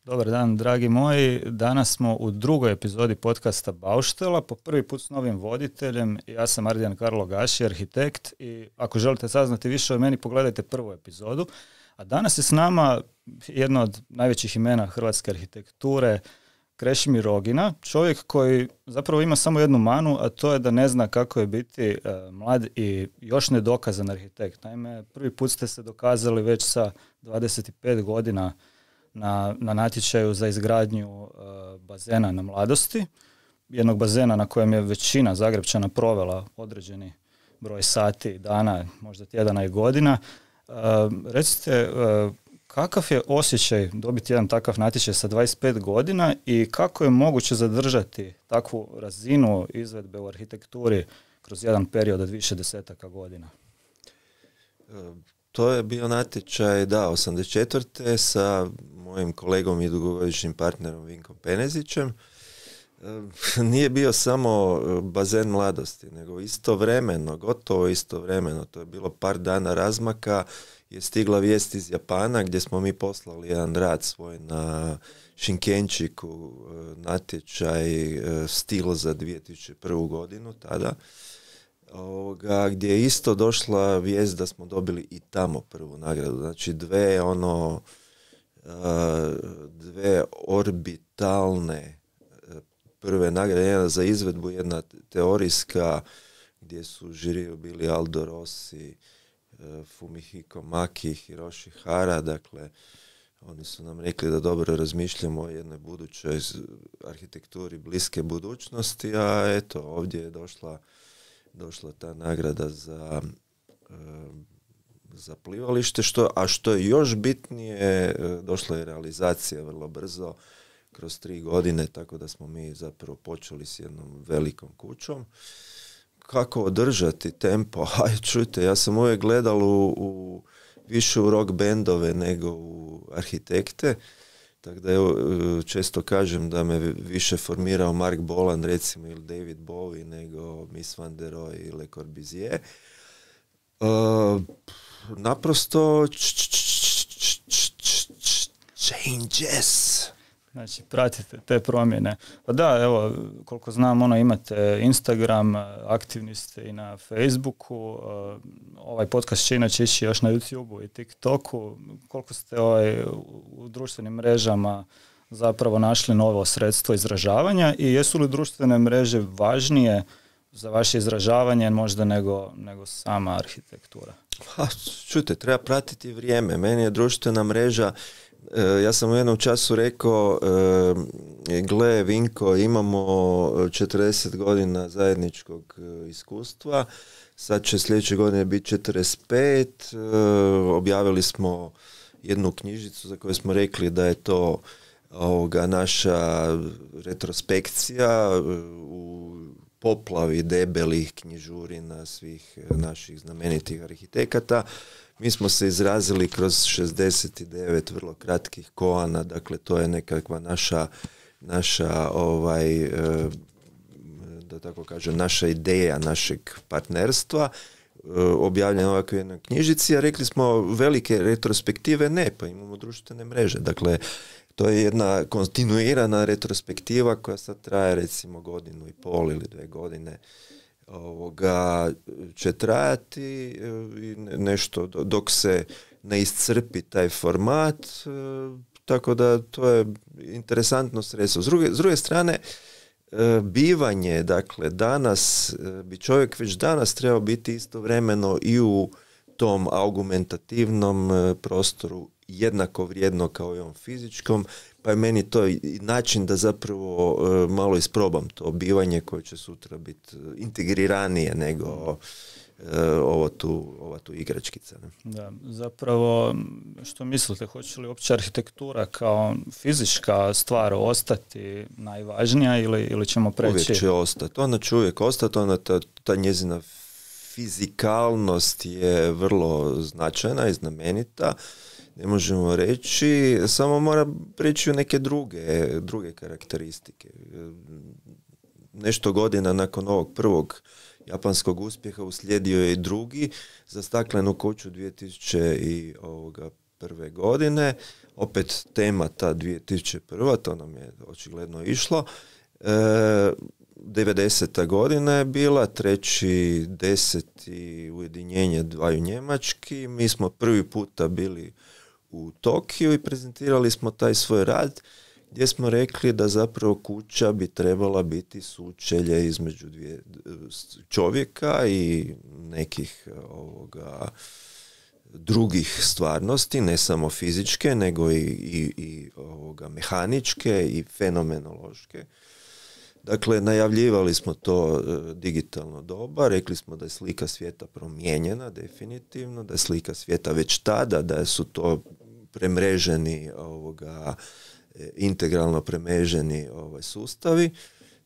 Dobar dan, dragi moji. Danas smo u drugoj epizodi podcasta Bauštela, po prvi put s novim voditeljem. Ja sam Ardijan Karlo Gaši, arhitekt, i ako želite saznati više o meni, pogledajte prvu epizodu. A danas je s nama jedno od najvećih imena hrvatske arhitekture, Krešimir Rogina, čovjek koji zapravo ima samo jednu manu, a to je da ne zna kako je biti mlad i još nedokazan arhitekt. Naime, prvi put ste se dokazali već sa 25 godina na natječaju za izgradnju bazena na Mladosti, jednog bazena na kojem je većina Zagrepčana provela određeni broj sati, dana, možda tjedana i godina. Recite, kakav je osjećaj dobiti jedan takav natječaj sa 25 godina i kako je moguće zadržati takvu razinu izvedbe u arhitekturi kroz jedan period od više desetaka godina? To je bio natječaj, 84. sa mojim kolegom i dugogodišnjim partnerom Vinkom Penezićem. Nije bio samo bazen Mladosti, nego istovremeno, gotovo istovremeno, to je bilo par dana razmaka, je stigla vijest iz Japana gdje smo mi poslali jedan rad svoj na Shinkenčiku, natječaj stil za 2001. godinu tada, gdje je isto došla vijest da smo dobili i tamo prvu nagradu. Znači dve orbitalne prve nagrade, jedna za izvedbu, jedna teorijska, gdje su žiriju bili Aldo Rossi, Fumihiko Maki, Hiroshi Hara. Dakle, oni su nam rekli da dobro razmišljamo o jednoj budućoj arhitekturi bliske budućnosti, a eto, ovdje je došla ta nagrada za plivalište, što je još bitnije, došla je realizacija vrlo brzo, kroz 3 godine, tako da smo mi zapravo počeli s jednom velikom kućom. Kako održati tempo? Aj, čujte, ja sam uvijek gledal više u rock bendove nego u arhitekte, tako da često kažem da me više formirao Mark Bolan, recimo, ili David Bowie, nego Mies van der Rohe i Le Corbusier. Naprosto changes. Znači, pratite te promjene. Pa da, evo, koliko znam, imate Instagram, aktivni ste i na Facebooku, ovaj podcast će inače ići još na YouTubeu i TikToku. Koliko ste u društvenim mrežama zapravo našli novo sredstvo izražavanja i jesu li društvene mreže važnije za vaše izražavanje možda nego sama arhitektura? Čujte, treba pratiti vrijeme. Meni je društvena mreža, ja sam u jednom času rekao, gle Vinko, imamo 40 godina zajedničkog iskustva, sad će sljedeće godine biti 45, objavili smo jednu knjižicu za koju smo rekli da je to naša retrospekcija u poplavi debelih knjižurina svih naših znamenitih arhitekata. Mi smo se izrazili kroz 69 vrlo kratkih koana, dakle to je nekakva naša da tako kažem, naša ideja našeg partnerstva, objavljena ovakve jednoj knjižici, a rekli smo velike retrospektive ne, pa imamo društvene mreže. Dakle, to je jedna kontinuirana retrospektiva koja sad traje recimo 1,5 ili 2 godine. Će trajati nešto dok se ne iscrpi taj format, tako da to je interesantno sredstvo. S druge strane, bivanje, dakle danas bi čovjek već danas trebao biti istovremeno i u tom argumentativnom prostoru jednako vrijedno kao i ovom fizičkom, pa je meni to i način da zapravo malo isprobam to bivanje koje će sutra biti integriranije nego ova tu igračkica. Ne? Da, zapravo, što mislite, hoće li uopće arhitektura kao fizička stvar ostati najvažnija ili ćemo preći? Uvijek će ostati. Ona će uvijek ostati, ta njezina fizikalnost je vrlo značajna i znamenita. Ne možemo reći, samo mora preći u neke druge karakteristike. Nešto godina nakon ovog prvog japanskog uspjeha uslijedio je i drugi za staklenu kuću 2001. godine. opet tema ta 2001. To nam je očigledno išlo. 90. godina je bila, 3.10. ujedinjenje dvaju Njemački. Mi smo prvi puta bili u Tokiju i prezentirali smo taj svoj rad gdje smo rekli da zapravo kuća bi trebala biti sučelje između čovjeka i nekih drugih stvarnosti, ne samo fizičke, nego i mehaničke i fenomenološke. Dakle, najavljivali smo to digitalno doba, rekli smo da je slika svijeta promijenjena definitivno, da je slika svijeta već tada, da su to premreženi integralno premreženi sustavi.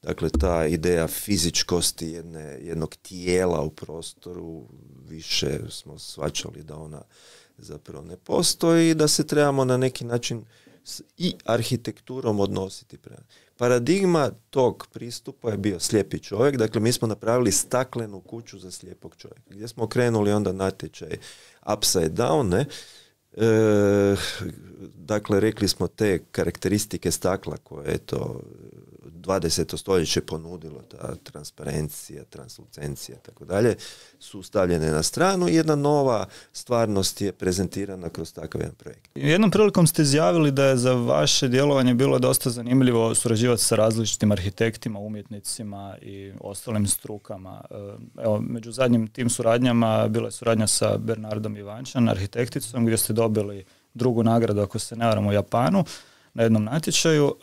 Dakle, ta ideja fizičkosti jednog tijela u prostoru, više smo shvaćali da ona zapravo ne postoji i da se trebamo na neki način i arhitekturom odnositi prema. Paradigma tog pristupa je bio slijepi čovjek, dakle mi smo napravili staklenu kuću za slijepog čovjeka, gdje smo krenuli onda natječaj upside down, ne? Dakle, rekli smo te karakteristike stakla koje je to 20. stoljeće ponudilo, ta transparencija, translucencija i tako dalje, su stavljene na stranu i jedna nova stvarnost je prezentirana kroz takav jedan projekt. Jednom prilikom ste izjavili da je za vaše djelovanje bilo dosta zanimljivo surađivati sa različitim arhitektima, umjetnicima i ostalim strukama. Evo, među zadnjim tim suradnjama bila je suradnja sa Bernardom Ivančan, arhitekticom, gdje ste dobili drugu nagradu, ako se ne varam, u Japanu na jednom natječaju.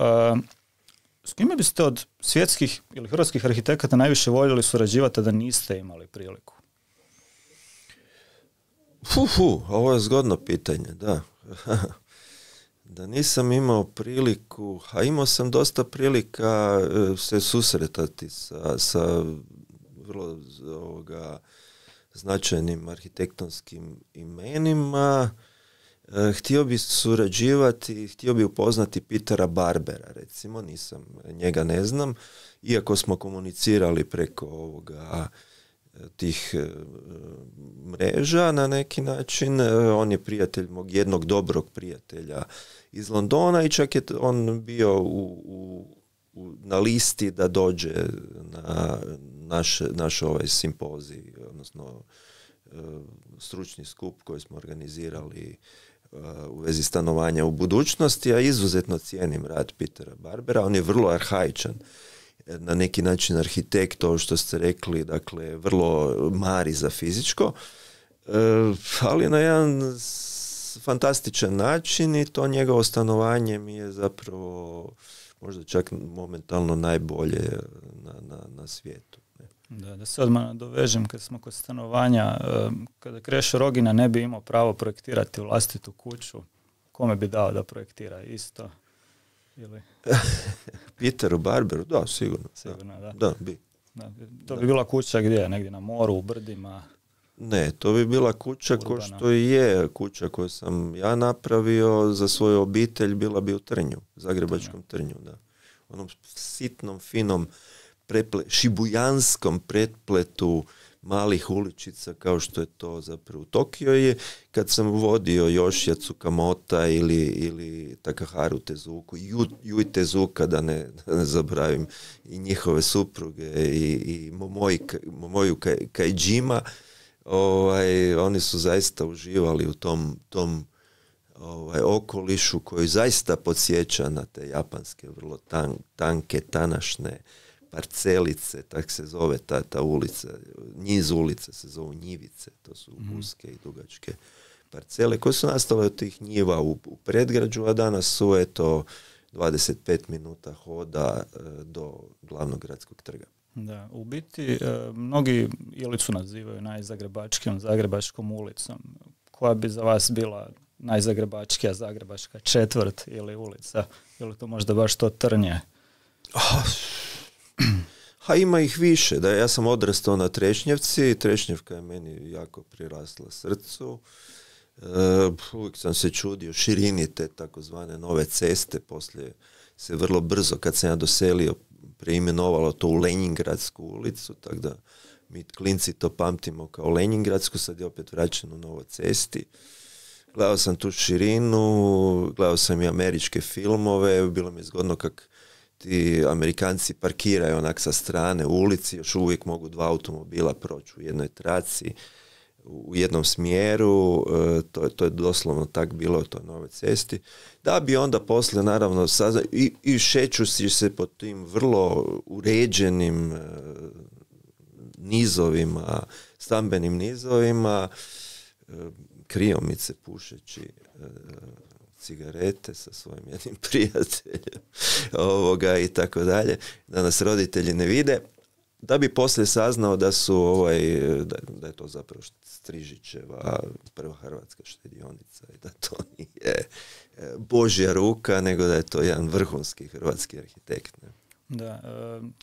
S kime biste od svjetskih ili hrvatskih arhitekata najviše voljeli surađivati da niste imali priliku? Ovo je zgodno pitanje, da. Da nisam imao priliku, a imao sam dosta prilika se susretati sa vrlo značajnim arhitektonskim imenima. Htio bi surađivati, htio bi upoznati Petera Barbera, recimo, njega ne znam, iako smo komunicirali preko tih mreža na neki način. On je prijatelj mog jednog dobrog prijatelja iz Londona i čak je on bio na listi da dođe na naš ovaj simpozij, odnosno stručni skup koji smo organizirali u vezi stanovanja u budućnosti, a izuzetno cijenim rad Petera Barbera. On je vrlo arhaičan, na neki način arhitekt, ovo što ste rekli, dakle, vrlo mari za fizičko, ali na jedan fantastičan način i to njegovo stanovanje mi je zapravo možda čak momentalno najbolje na svijetu. Da se odmah nadovežem, kad smo kod stanovanja, kada Krešo Rogina ne bi imao pravo projektirati vlastitu kuću, kome bi dao da projektira isto? Ili? Peteru Barberu, da, sigurno. Sigurno, da. Da, bi. Da, to bi bila kuća gdje? Negdje na moru, u brdima? Ne, to bi bila kuća ko što je kuća koju sam ja napravio za svoju obitelj, bila bi u Trnju, Zagrebačkom Trnju, da. Onom sitnom, finom šibujanskom pretpletu malih uličica kao što je to zapravo u Tokio je, kad sam vodio Yoshia Tsukamota ili Takaharu Tezuku, Yui Tezuka, da ne zaboravim, i njihove supruge i Momoju Kaijima, oni su zaista uživali u tom okolišu koji zaista podsjeća na te japanske vrlo tanke, tanašne parcelice, tak se zove ta ulica, niz ulica se zovu njivice, to su uske i dugačke parcele koje su nastale od tih njiva u predgrađu, a danas su 25 minuta hoda do glavnog gradskog trga. Da, u biti mnogi Ilicu nazivaju najzagrebačkijom Zagrebačkom ulicom. Koja bi za vas bila najzagrebačkija Zagrebačka četvrt ili ulica? Ili to možda baš to Trnje? Ima ih više. Da, ja sam odrastao na Trešnjevci. Trešnjevka je meni jako prirasla srcu. Uvijek sam se čudio širini te takozvane nove ceste. Poslije se vrlo brzo, kad sam ja doselio, preimenovalo to u Lenjingradsku ulicu, tako da mi klinci to pamtimo kao Lenjingradsku, sad je opet vraćeno u Novoj Cesti. gledao sam tu širinu, gledao sam i američke filmove, bilo mi je zgodno kak ti Amerikanci parkiraju onak sa strane u ulici, još uvijek mogu 2 automobila proći u jednoj traci, u jednom smjeru, to je doslovno tak bilo, to na ovoj cesti, da bi onda poslije naravno i šećući se po tim vrlo uređenim nizovima, stambenim nizovima, kriomice pušeći cigarete sa svojim jednim prijateljem i tako dalje, da nas roditelji ne vide, da bi poslije saznao da su da je to zapravo Strižićeva prva hrvatska štedionica i da to nije Božja ruka, nego da je to jedan vrhunski hrvatski arhitekt. Ne? Da,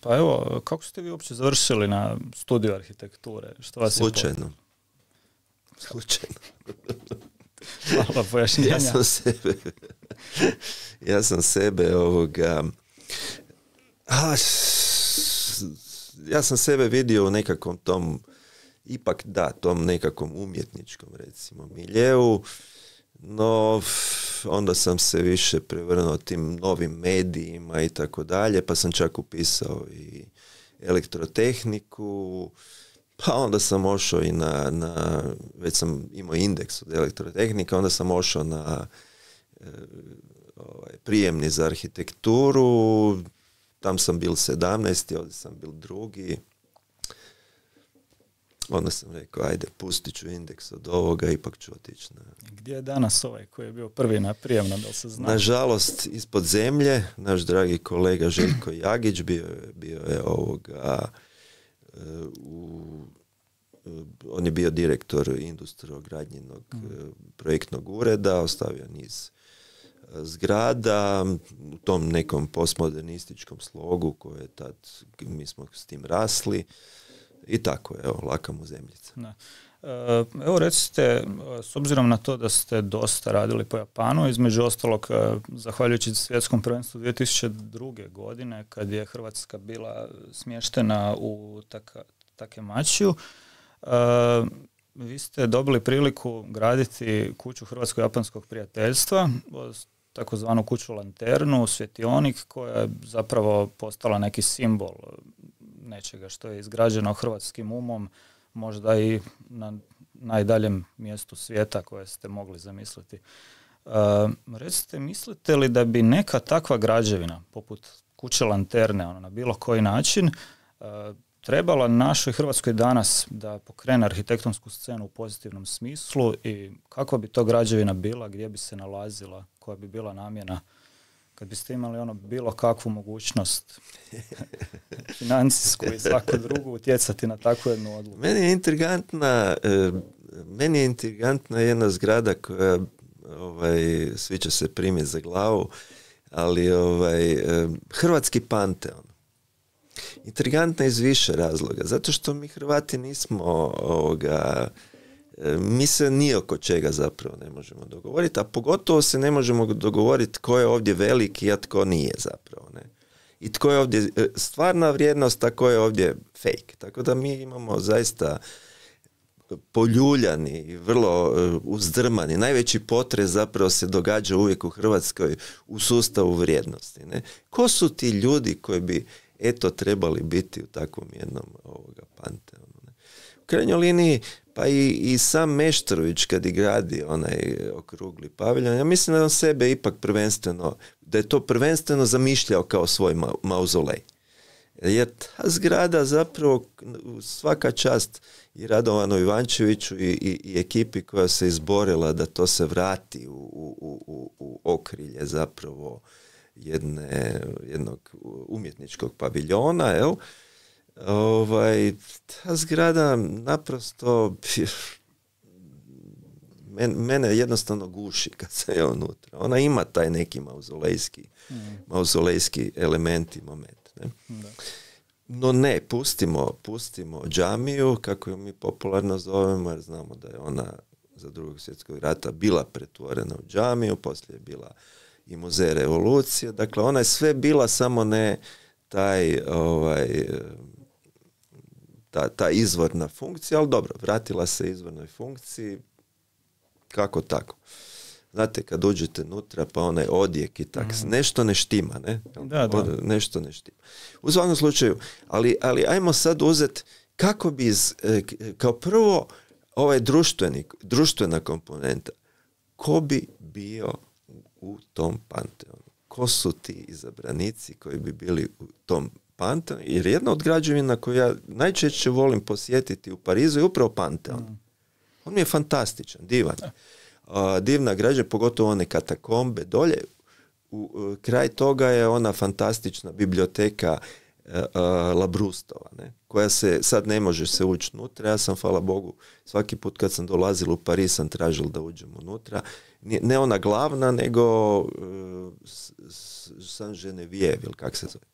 pa evo, kako ste vi uopće završili na studiju arhitekture? Što vas Slučajno. Malo pojašnjenja. Ja sam sebe ja sam sebe vidio u nekakvom tom tom nekakvom umjetničkom recimo miljeu, no onda sam se više prevrnuo tim novim medijima i tako dalje, pa sam čak upisao i elektrotehniku, pa onda sam ošao i na već sam imao indeks od elektrotehnika, onda sam ošao na prijemni za arhitekturu, tam sam bil 17. ovdje sam bil 2. Onda sam rekao, ajde, pustit ću indeks od ovoga, ipak ću otići na... Gdje je danas ovaj koji je bio prvi na prijemno, da li se zna? Nažalost, ispod zemlje, naš dragi kolega Željko Jagić bio je on je bio direktor Industrogradnjinog projektnog ureda, ostavio niz zgrada u tom nekom postmodernističkom slogu koje je tad, mi smo s tim rasli i tako, evo, laka mu zemljica. Da. Evo recite, s obzirom na to da ste dosta radili po Japanu, između ostalog, zahvaljujući svjetskom prvenstvu 2002. godine, kad je Hrvatska bila smještena u Takemačiju, vi ste dobili priliku graditi kuću Hrvatsko-japanskog prijateljstva, takozvanu kuću Lanternu, svjetionik, koja je zapravo postala neki simbol nečega što je izgrađeno hrvatskim umom, možda i na najdaljem mjestu svijeta koje ste mogli zamisliti. Recite, mislite li da bi neka takva građevina, poput kuće Lanterne, na bilo koji način, trebala našoj Hrvatskoj danas da pokrene arhitektonsku scenu u pozitivnom smislu i kako bi to građevina bila, gdje bi se nalazila, koja bi bila namjena, kad biste imali bilo kakvu mogućnost financijsku i svaku drugu utjecati na takvu jednu odluku? Meni je intrigantna jedna zgrada koja svi će se primiti za glavu, ali Hrvatski Panteon. Intrigantna iz više razloga, zato što mi Hrvati nismo mi se ni oko čega zapravo ne možemo dogovoriti, a pogotovo se ne možemo dogovoriti tko je ovdje veliki, a tko nije zapravo, ne. I tko je ovdje stvarna vrijednost, a tko je ovdje fake. Tako da mi imamo zaista poljuljani i vrlo uzdrmani. Najveći potres zapravo se događa uvijek u Hrvatskoj u sustavu vrijednosti. Ne? Ko su ti ljudi koji bi trebali biti u takvom jednom panteonu? Ne? U krajnjoj liniji, pa i sam Meštrović kad je gradio onaj okrugli paviljon, ja mislim da on sebe ipak da je to prvenstveno zamišljao kao svoj mauzolej. Jer ta zgrada zapravo, svaka čast i Radovanu Ivančeviću i ekipi koja se izborila da to se vrati u okrilje zapravo jednog umjetničkog paviljona, jel? Ta zgrada naprosto mene jednostavno guši kad se je unutra. Ona ima taj neki mauzolejski element i moment. Ne? Da. No ne, pustimo džamiju, kako ju mi popularno zovemo, jer znamo da je ona za Drugog svjetskog rata bila pretvorena u džamiju, poslije je bila i muzej revolucije. Dakle, ona je sve bila, samo ne ta izvorna funkcija, ali dobro, vratila se izvornoj funkciji, kako tako. Znate, kad uđete nutra, pa onaj odjek i tak, nešto ne štima, ne? Da. Nešto ne štima. U svakom slučaju, ali ajmo sad uzeti kako bi, kao prvo, ovaj društvena komponenta, ko bi bio u tom panteonu? Ko su ti izabranici koji bi bili u tom panteonu? Jer jedna od građevina koju ja najčešće volim posjetiti u Parizu je upravo Panteon. On mi je fantastičan, divan. Divna građevina, pogotovo one katakombe dolje. Kraj toga je ona fantastična biblioteka Labrustova, ne? Koja se, sad ne može se ući unutra. Ja sam, hvala Bogu, svaki put kad sam dolazil u Pariz sam tražil da uđem unutra. Ne ona glavna, nego Saint-Geneviève, ili kak se zove.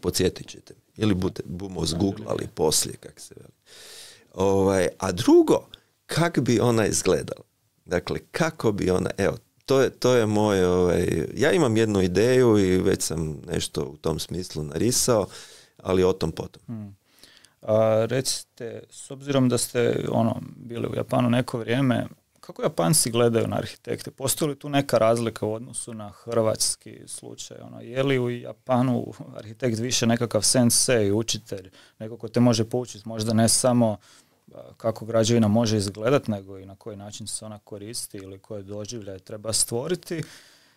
Podsjetit ćete. Ili bumo zguglali poslije, kak se veli. A drugo, kak bi ona izgledala? Dakle, kako bi ona, evo, to je moj, ja imam jednu ideju i već sam nešto u tom smislu narisao, ali o tom potom. Recite, s obzirom da ste bili u Japanu neko vrijeme, kako Japanci gledaju na arhitekte? Postoji li tu neka razlika u odnosu na hrvatski slučaj? Je li u Japanu arhitekt više nekakav sensei, učitelj, neko ko te može poučiti, možda ne samo kako građevina može izgledati, nego i na koji način se ona koristi ili koje doživljaje treba stvoriti,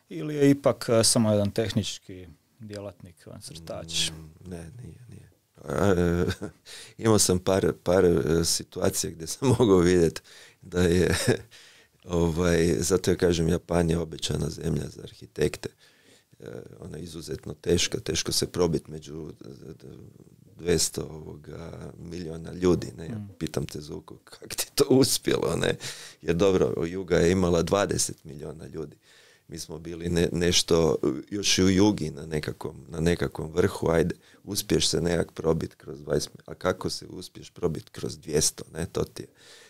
ili je ipak samo jedan tehnički djelatnik, crtač? Ne, nije. Imao sam par situacija gdje sam mogao vidjeti da je zato ja kažem, Japan je obećana zemlja za arhitekte. Ona je izuzetno teško se probiti među 200 milijuna ljudi. Ne? Ja pitam te, Zuko, kako ti to uspjelo? Ne? Jer dobro, Juga je imala 20 milijuna ljudi. Mi smo bili nešto još i u Jugi na nekakvom vrhu. Ajde, uspješ se nekak probiti kroz 20, a kako se uspješ probiti kroz 200? Ne?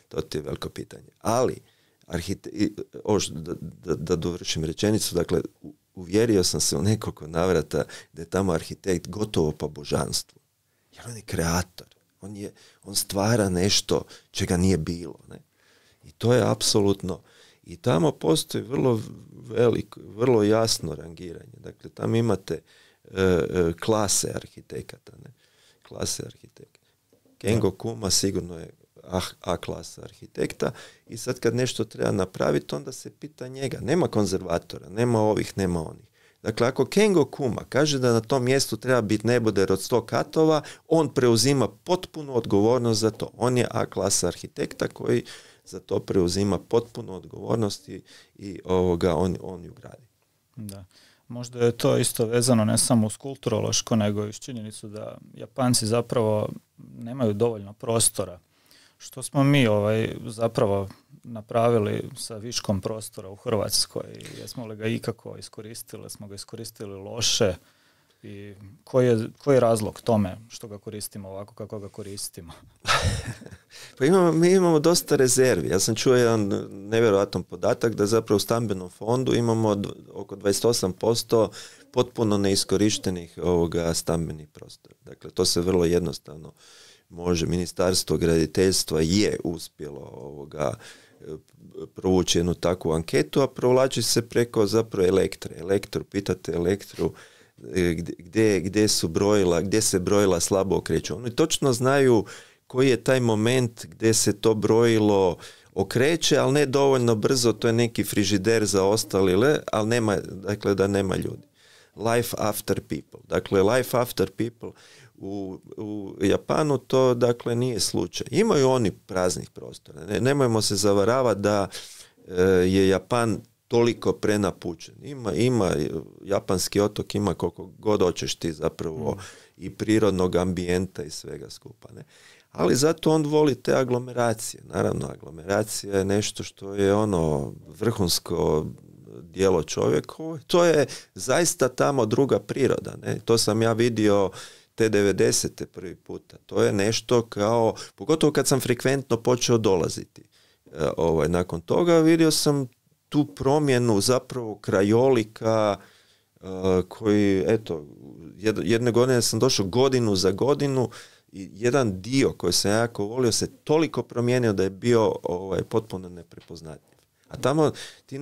To ti je veliko pitanje. Ali, da dovršim rečenicu, dakle, uvjerio sam se u nekoliko navrata da je tamo arhitekt gotovo pa božanstvo. Jer on je kreator. On stvara nešto čega nije bilo. Ne? I to je apsolutno. I tamo postoji vrlo jasno rangiranje. Dakle, tamo imate klase arhitekata. Ne? Klase arhitekata. Kengo Kuma sigurno je A klasa arhitekta i sad kad nešto treba napraviti, onda se pita njega. Nema konzervatora, nema ovih, nema onih. Dakle, ako Kengo Kuma kaže da na tom mjestu treba biti neboder od 100 katova, on preuzima potpunu odgovornost za to. On je A klasa arhitekta koji za to preuzima potpunu odgovornost i on ju gradi. Da. Možda je to isto vezano ne samo uz kulturološko, nego i uz činjenicu da Japanci zapravo nemaju dovoljno prostora. Što smo mi zapravo napravili sa viškom prostora u Hrvatskoj? Jesmo li ga ikako iskoristili? Smo ga iskoristili loše? I koji je razlog tome što ga koristimo ovako kako ga koristimo? Pa mi imamo dosta rezervi. Ja sam čuo jedan nevjerojatan podatak da zapravo u stambenom fondu imamo oko 28% potpuno neiskorištenih stambenih prostora. Dakle, to se vrlo jednostavno može. Ministarstvo graditeljstva je uspjelo provući jednu takvu anketu, a provlači se preko zapravo Elektru. Pitate Elektru gdje se brojila slabo okreću. Oni točno znaju koji je taj moment gdje se to brojilo okreće, ali ne dovoljno brzo, to je neki frižider za ostali, ali da nema ljudi. Life after people. Dakle, life after people u Japanu to dakle nije slučaj. Imaju oni praznih prostora. Nemojmo se zavaravati da je Japan toliko prenapučen. Ima japanski otok, ima koliko god hoćeš ti zapravo i prirodnog ambijenta i svega skupa. Ne? Ali zato on voli te aglomeracije. Naravno, aglomeracija je nešto što je vrhunsko djelo čovjeku. To je zaista tamo druga priroda. Ne? To sam ja vidio te 90. prvi puta. To je nešto kao, pogotovo kad sam frekventno počeo dolaziti. Nakon toga vidio sam tu promjenu zapravo krajolika koji, jedne godine sam došao godinu za godinu i jedan dio koji sam jako volio se toliko promijenio da je bio potpuno neprepoznatljiv. A tamo ti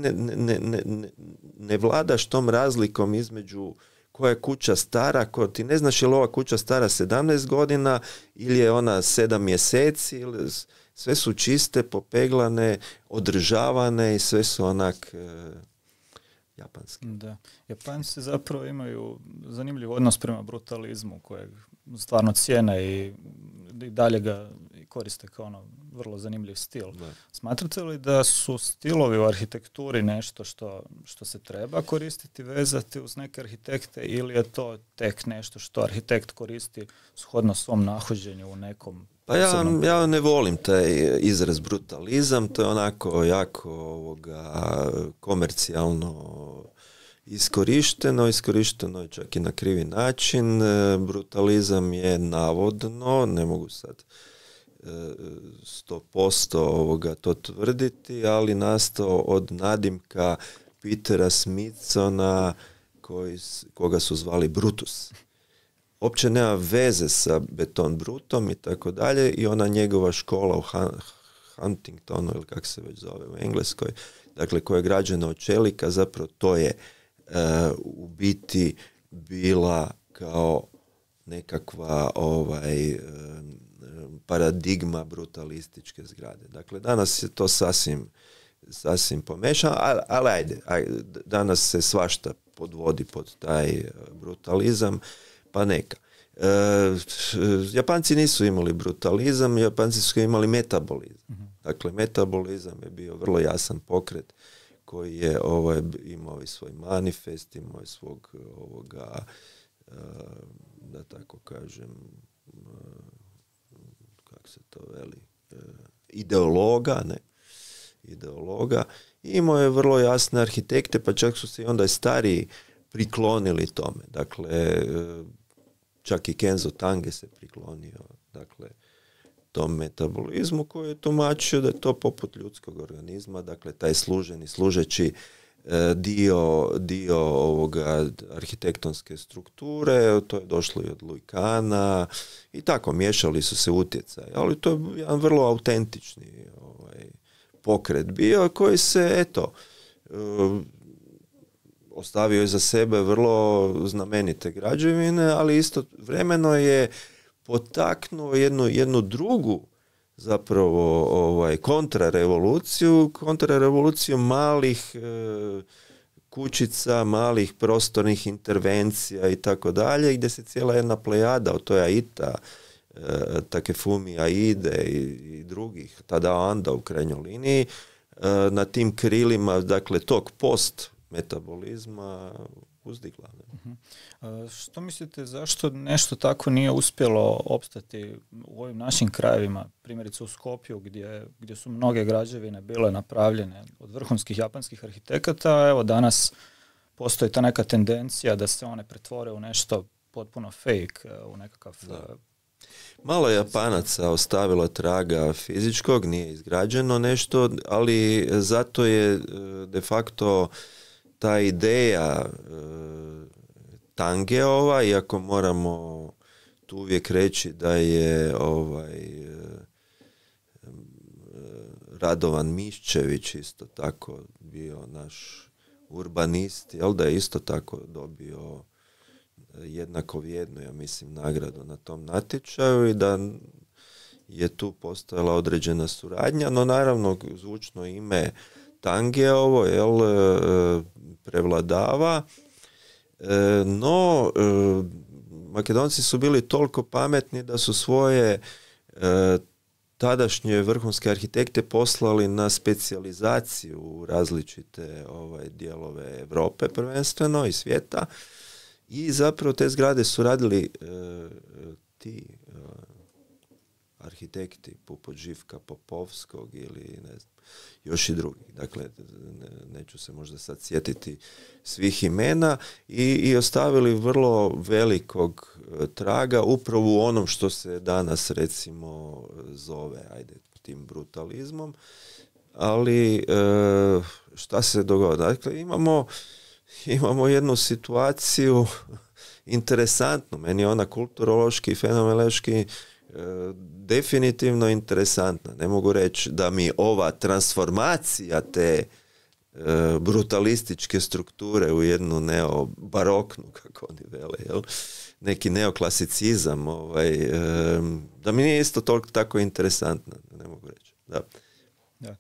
ne vladaš tom razlikom između koja je kuća stara, ti ne znaš je li ova kuća stara 17 godina ili je ona 7 mjeseci, ili sve su čiste, popeglane, održavane i sve su onak japanski. Da. Japanci zapravo imaju zanimljiv odnos prema brutalizmu kojeg stvarno cijene i dalje ga koriste kao vrlo zanimljiv stil. Da. Smatrate li da su stilovi u arhitekturi nešto što se treba koristiti, vezati uz neke arhitekte, ili je to tek nešto što arhitekt koristi shodno svom nahođenju u nekom... Pa ja ne volim taj izraz brutalizam, to je onako jako komercijalno iskorišteno je čak i na krivi način. Brutalizam je navodno, ne mogu sad 100% to tvrditi, ali nastao od nadimka Petera Smithsona koga su zvali Brutus. Uopće nema veze sa Beton Brutom i tako dalje, i ona njegova škola u Huntingtonu, ili kako se već zove u Engleskoj, dakle koja je građena od čelika, zapravo to je u biti bila kao nekakva paradigma brutalističke zgrade. Dakle, danas je to sasvim pomešano, ali ajde, danas se svašta podvodi pod taj brutalizam, pa neka. Japanci nisu imali brutalizam, Japanci su imali metabolizam. Dakle, metabolizam je bio vrlo jasan pokret koji je imao i svoj manifest, imao i svog da tako kažem, kako se to veli, ideologa, i imao je vrlo jasne arhitekte, pa čak su se i onda i stariji priklonili tome. Dakle, čak i Kenzo Tange se priklonio, dakle, tom metabolizmu koji je tumačio da je to poput ljudskog organizma, dakle, taj služeći dio ovoga arhitektonske strukture, to je došlo i od Louis Kahna i tako, miješali su se utjecaji, ali to je jedan vrlo autentični pokret bio koji se, eto, ostavio je za sebe vrlo znamenite građevine, ali isto vremeno je potaknuo jednu drugu zapravo kontrarevoluciju malih kućica, malih prostornih intervencija i tako dalje, gdje se cijela jedna plejada, od to je Aita, Takefumi Aide i drugih, Tadao Anda u krajnjoj liniji, na tim krilima, dakle, tog post-metabolizma uzdigla. Što mislite, zašto nešto tako nije uspjelo opstati u ovim našim krajevima, primjerice u Skopju, gdje su mnoge građevine bile napravljene od vrhunskih japanskih arhitekata, evo danas postoji ta neka tendencija da se one pretvore u nešto potpuno fake, u nekakav... Malo Japanaca ostavilo traga fizičkog, nije izgrađeno nešto, ali zato je de facto ta ideja Tangeova, iako moramo tu uvijek reći da je Radovan Miščević isto tako bio naš urbanist, jel, da je isto tako dobio jednako vrijednu, ja mislim, nagradu na tom natječaju i da je tu postojala određena suradnja, no naravno zvučno ime Tangeovo, jel, prevladava, no Makedonci su bili toliko pametni da su svoje tadašnje vrhunske arhitekte poslali na specijalizaciju u različite dijelove Europe prvenstveno i svijeta, i zapravo te zgrade su radili ti arhitekti poput Živka Popovskog ili ne znam, još i drugi. Dakle, neću se možda sad sjetiti svih imena, i ostavili vrlo velikog traga upravo u onom što se danas recimo zove, tim brutalizmom. Ali šta se dogodilo? Dakle, imamo jednu situaciju interesantnu. Meni je ona kulturološki i fenomenološki definitivno interesantna. Ne mogu reći da mi ova transformacija te brutalističke strukture u jednu neobaroknu, kako oni vele, jel? Neki neoklasicizam, da mi nije isto toliko tako interesantna, ne mogu reći. Da. Da.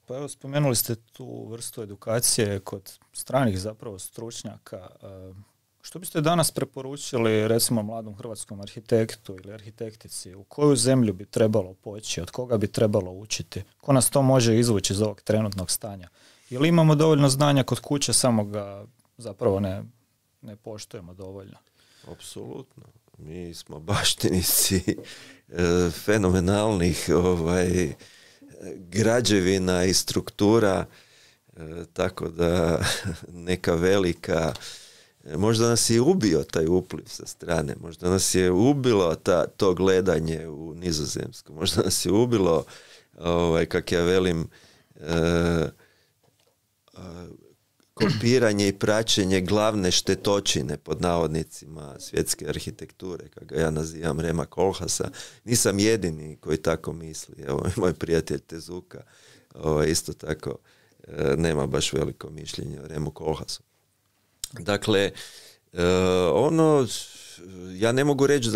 Pa evo, spomenuli ste tu vrstu edukacije kod stranih zapravo stručnjaka. Što biste danas preporučili recimo mladom hrvatskom arhitektu ili arhitektici? U koju zemlju bi trebalo poći? Od koga bi trebalo učiti? Ko nas to može izvući iz ovog trenutnog stanja? Ili imamo dovoljno znanja kod kuće, samo ga zapravo ne poštujemo dovoljno? Apsolutno. Mi smo baštinici fenomenalnih građevina i struktura, tako da neka velika, možda nas je ubio taj upliv sa strane, možda nas je ubilo to gledanje u Nizozemsku, možda nas je ubilo, kak ja velim, kopiranje i praćenje glavne štetočine pod navodnicima svjetske arhitekture, kako ga ja nazivam, Rema Koolhaasa. Nisam jedini koji tako misli. Evo, moj prijatelj Tezuka isto tako nema baš veliko mišljenje o Remu Koolhaasu. Dakle, ja ne mogu reći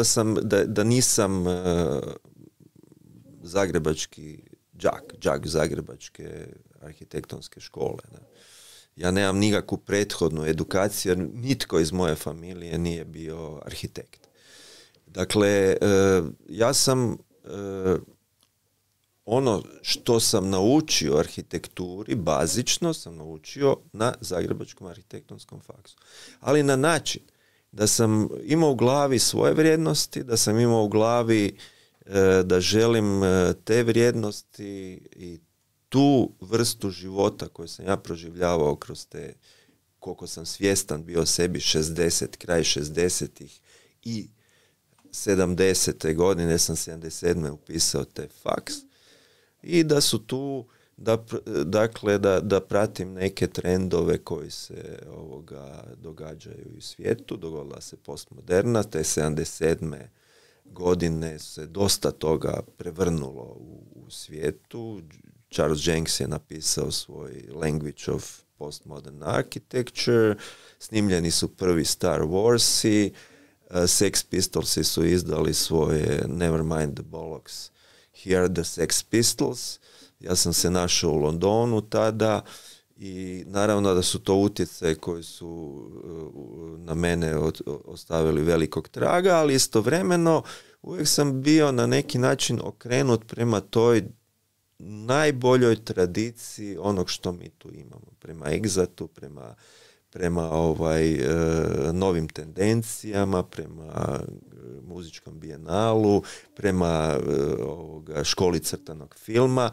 da nisam zagrebački đak zagrebačke arhitektonske škole. Da. Ja nemam nikakvu prethodnu edukaciju, jer nitko iz moje familije nije bio arhitekt. Dakle, ja sam ono što sam naučio o arhitekturi, bazično sam naučio na Zagrebačkom arhitektonskom faksu. Ali na način da sam imao u glavi svoje vrijednosti, da sam imao u glavi da želim te vrijednosti i tu vrstu života koju sam ja proživljavao kroz te, koliko sam svjestan bio sebi kraj 60-ih i 70. godine, sam 77. upisao te faks, i da su tu, da pratim neke trendove koji se događaju u svijetu. Dogodila se postmoderna, te 77. godine se dosta toga prevrnulo u svijetu. Charles Jenkins je napisao svoj Language of Postmodern Architecture, snimljeni su prvi Star Warsi, Sex Pistolsi su izdali svoje Nevermind the Bollocks, Here are the Sex Pistols. Ja sam se našao u Londonu tada i naravno da su to utjecaje koji su na mene ostavili velikog traga, ali istovremeno uvijek sam bio na neki način okrenut prema toj najboljoj tradiciji onog što mi tu imamo, prema egzatu, prema novim tendencijama, prema muzičkom bijenalu, prema školi crtanog filma.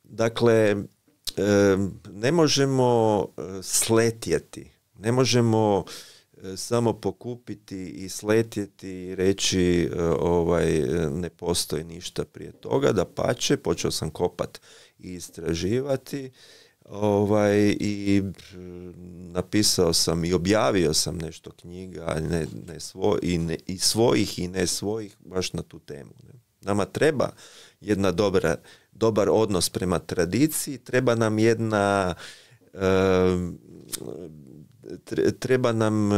Dakle, ne možemo sletjeti, ne možemo samo pokupiti i sletjeti i reći ne postoji ništa prije toga. Dapače, počeo sam kopat i istraživati i napisao sam i objavio sam nešto knjiga i svojih i ne svojih baš na tu temu. Nama treba jedna dobar odnos prema tradiciji, treba nam treba nam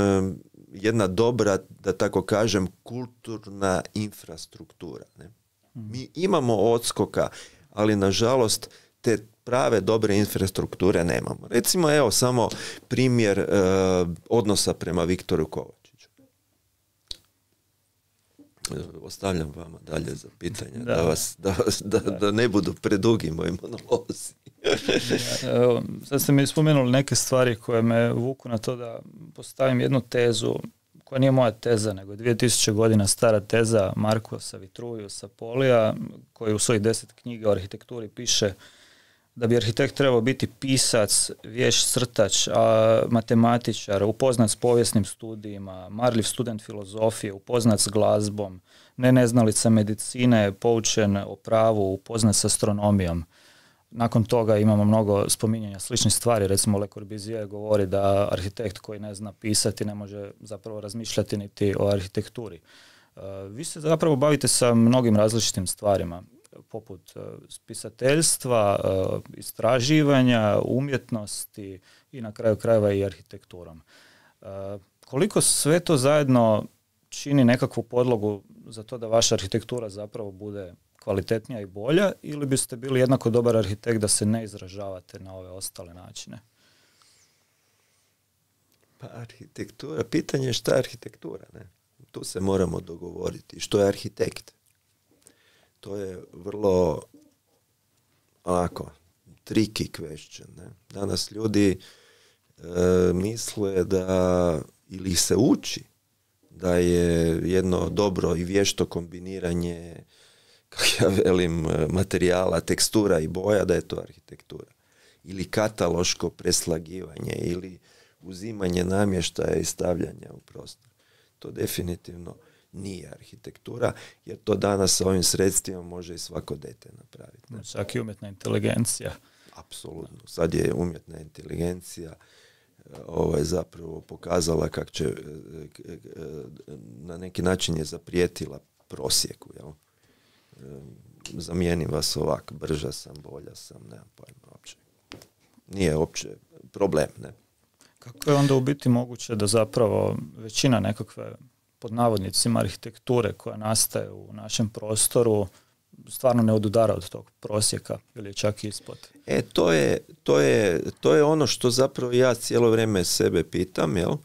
jedna dobra, da tako kažem, kulturna infrastruktura. Ne? Mi imamo odskoka, ali nažalost te prave dobre infrastrukture nemamo. Recimo, evo samo primjer odnosa prema Viktoru Kovačiću. Ostavljam vama dalje za pitanje, da ne budu predugi moji monolozi. Evo, sad ste mi spomenuli neke stvari koje me vuku na to da postavim jednu tezu, koja nije moja teza, nego je 2000 godina stara teza Markusa Vitruviusa Polija, koji u svojih 10 knjiga o arhitekturi piše da bi arhitekt trebao biti pisac, vješt crtač, matematičar, upoznat s povijesnim studijima, marljiv student filozofije, upoznat s glazbom, neznalica medicine, poučen o pravu, upoznat s astronomijom. Nakon toga imamo mnogo spominjanja sličnih stvari. Recimo Le Corbusier govori da arhitekt koji ne zna pisati ne može zapravo razmišljati niti o arhitekturi. Vi se zapravo bavite sa mnogim različitim stvarima, poput spisateljstva, istraživanja, umjetnosti i na kraju krajeva i arhitekturom. Koliko sve to zajedno čini nekakvu podlogu za to da vaša arhitektura zapravo bude kvalitetnija i bolja, ili biste bili jednako dobar arhitekt da se ne izražavate na ove ostale načine? Pa arhitektura, pitanje je šta je arhitektura, ne? Tu se moramo dogovoriti. Što je arhitekt? To je vrlo onako tricky question, ne? Danas ljudi misle da, ili se uči da je jedno dobro i vješto kombiniranje, kako ja velim, materijala, tekstura i boja, da je to arhitektura. Ili kataloško preslagivanje, ili uzimanje namještaja i stavljanja u prostor. To definitivno nije arhitektura, jer to danas sa ovim sredstvima može i svako dete napraviti. Ne? Čak i umjetna inteligencija. Apsolutno. Sad je umjetna inteligencija zapravo pokazala kako će, na neki način je zaprijetila prosjeku. Jel? Zamijenim vas ovak, brža sam, bolja sam, nemam pojma uopće. Nije uopće problem, ne? Kako je onda u biti moguće da zapravo većina nekakve, pod navodnicima, arhitekture koja nastaje u našem prostoru stvarno ne odudara od tog prosjeka ili je čak ispod? To je ono što zapravo ja cijelo vrijeme sebe pitam, jel?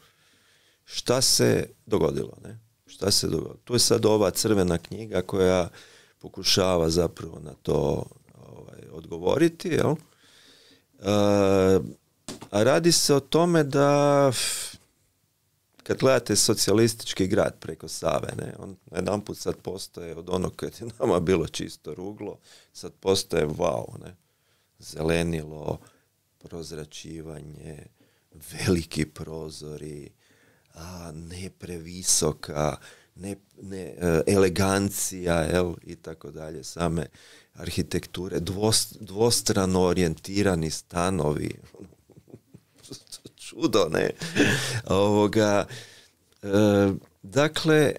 Šta se dogodilo, ne? Šta se dogodilo? Tu je sad ova crvena knjiga koja pokušava zapravo na to odgovoriti, jel? A radi se o tome da kad gledate socijalistički grad preko Save, ne, on jedanput sad postaje od onog kad je nama bilo čisto ruglo, sad postaje wow, ne, zelenilo, prozračivanje, veliki prozori, ne previsoka, ne elegancija, jel, i tako dalje, same arhitekture, dvostrano orijentirani stanovi, čudo, ne? Dakle,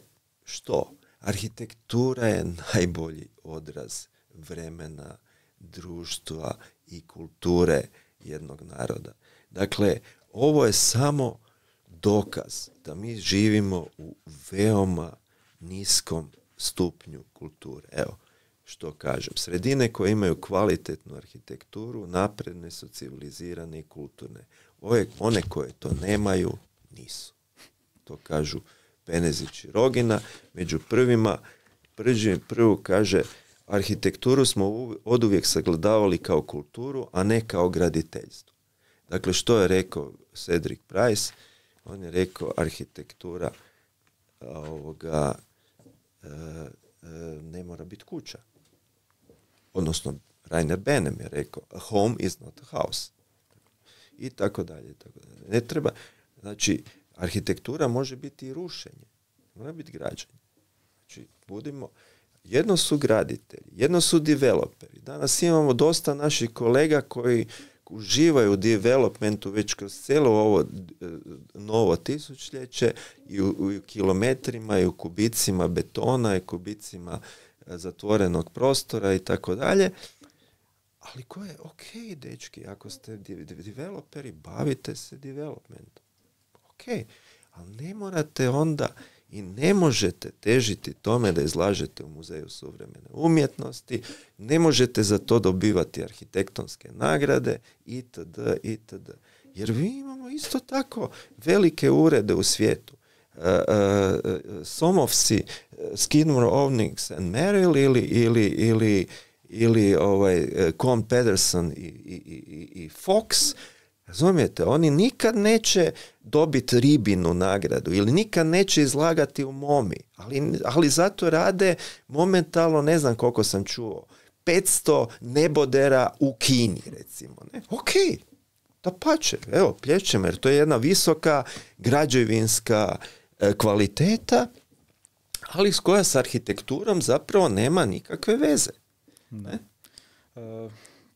što? Arhitektura je najbolji odraz vremena, društva i kulture jednog naroda. Dakle, ovo je samo dokaz da mi živimo u veoma niskom stupnju kulture. Evo, što kažem, sredine koje imaju kvalitetnu arhitekturu, napredne su, civilizirane i kulturne. One koje to nemaju, nisu. To kažu Penezić i Rogina. Među prvu kaže, arhitekturu smo oduvijek sagledavali kao kulturu, a ne kao graditeljstvo. Dakle, što je rekao Cedric Price? On je rekao, arhitektura ne mora biti kuća. Odnosno, Rainer Benem je rekao, a home is not a house. I tako dalje, i tako dalje. Ne treba, znači, arhitektura može biti i rušenje. Mora biti građenje. Znači, jedno su graditelji, jedno su developeri. Danas imamo dosta naših kolega koji uživaju u developmentu već kroz cijelo ovo novo tisućljeće i u kilometrima i u kubicima betona i kubicima zatvorenog prostora i tako dalje. Ali ko je, dečki, ako ste developeri, bavite se developmentom. Ali ne morate onda i ne možete težiti tome da izlažete u Muzeju suvremene umjetnosti, ne možete za to dobivati arhitektonske nagrade, itd., itd. Jer mi imamo isto tako velike urede u svijetu. Somovci, Skidmore, Owings and Merrill ili Kohn Pedersen i Fox, razumijete, oni nikad neće dobiti Ribinu nagradu ili nikad neće izlagati u MoMI, ali zato rade momentalno, ne znam koliko sam čuo, 500 nebodera u Kini, recimo. Ne? Dapače, evo, plješćemo, jer to je jedna visoka građevinska kvaliteta, ali s koja s arhitekturom zapravo nema nikakve veze. Ne?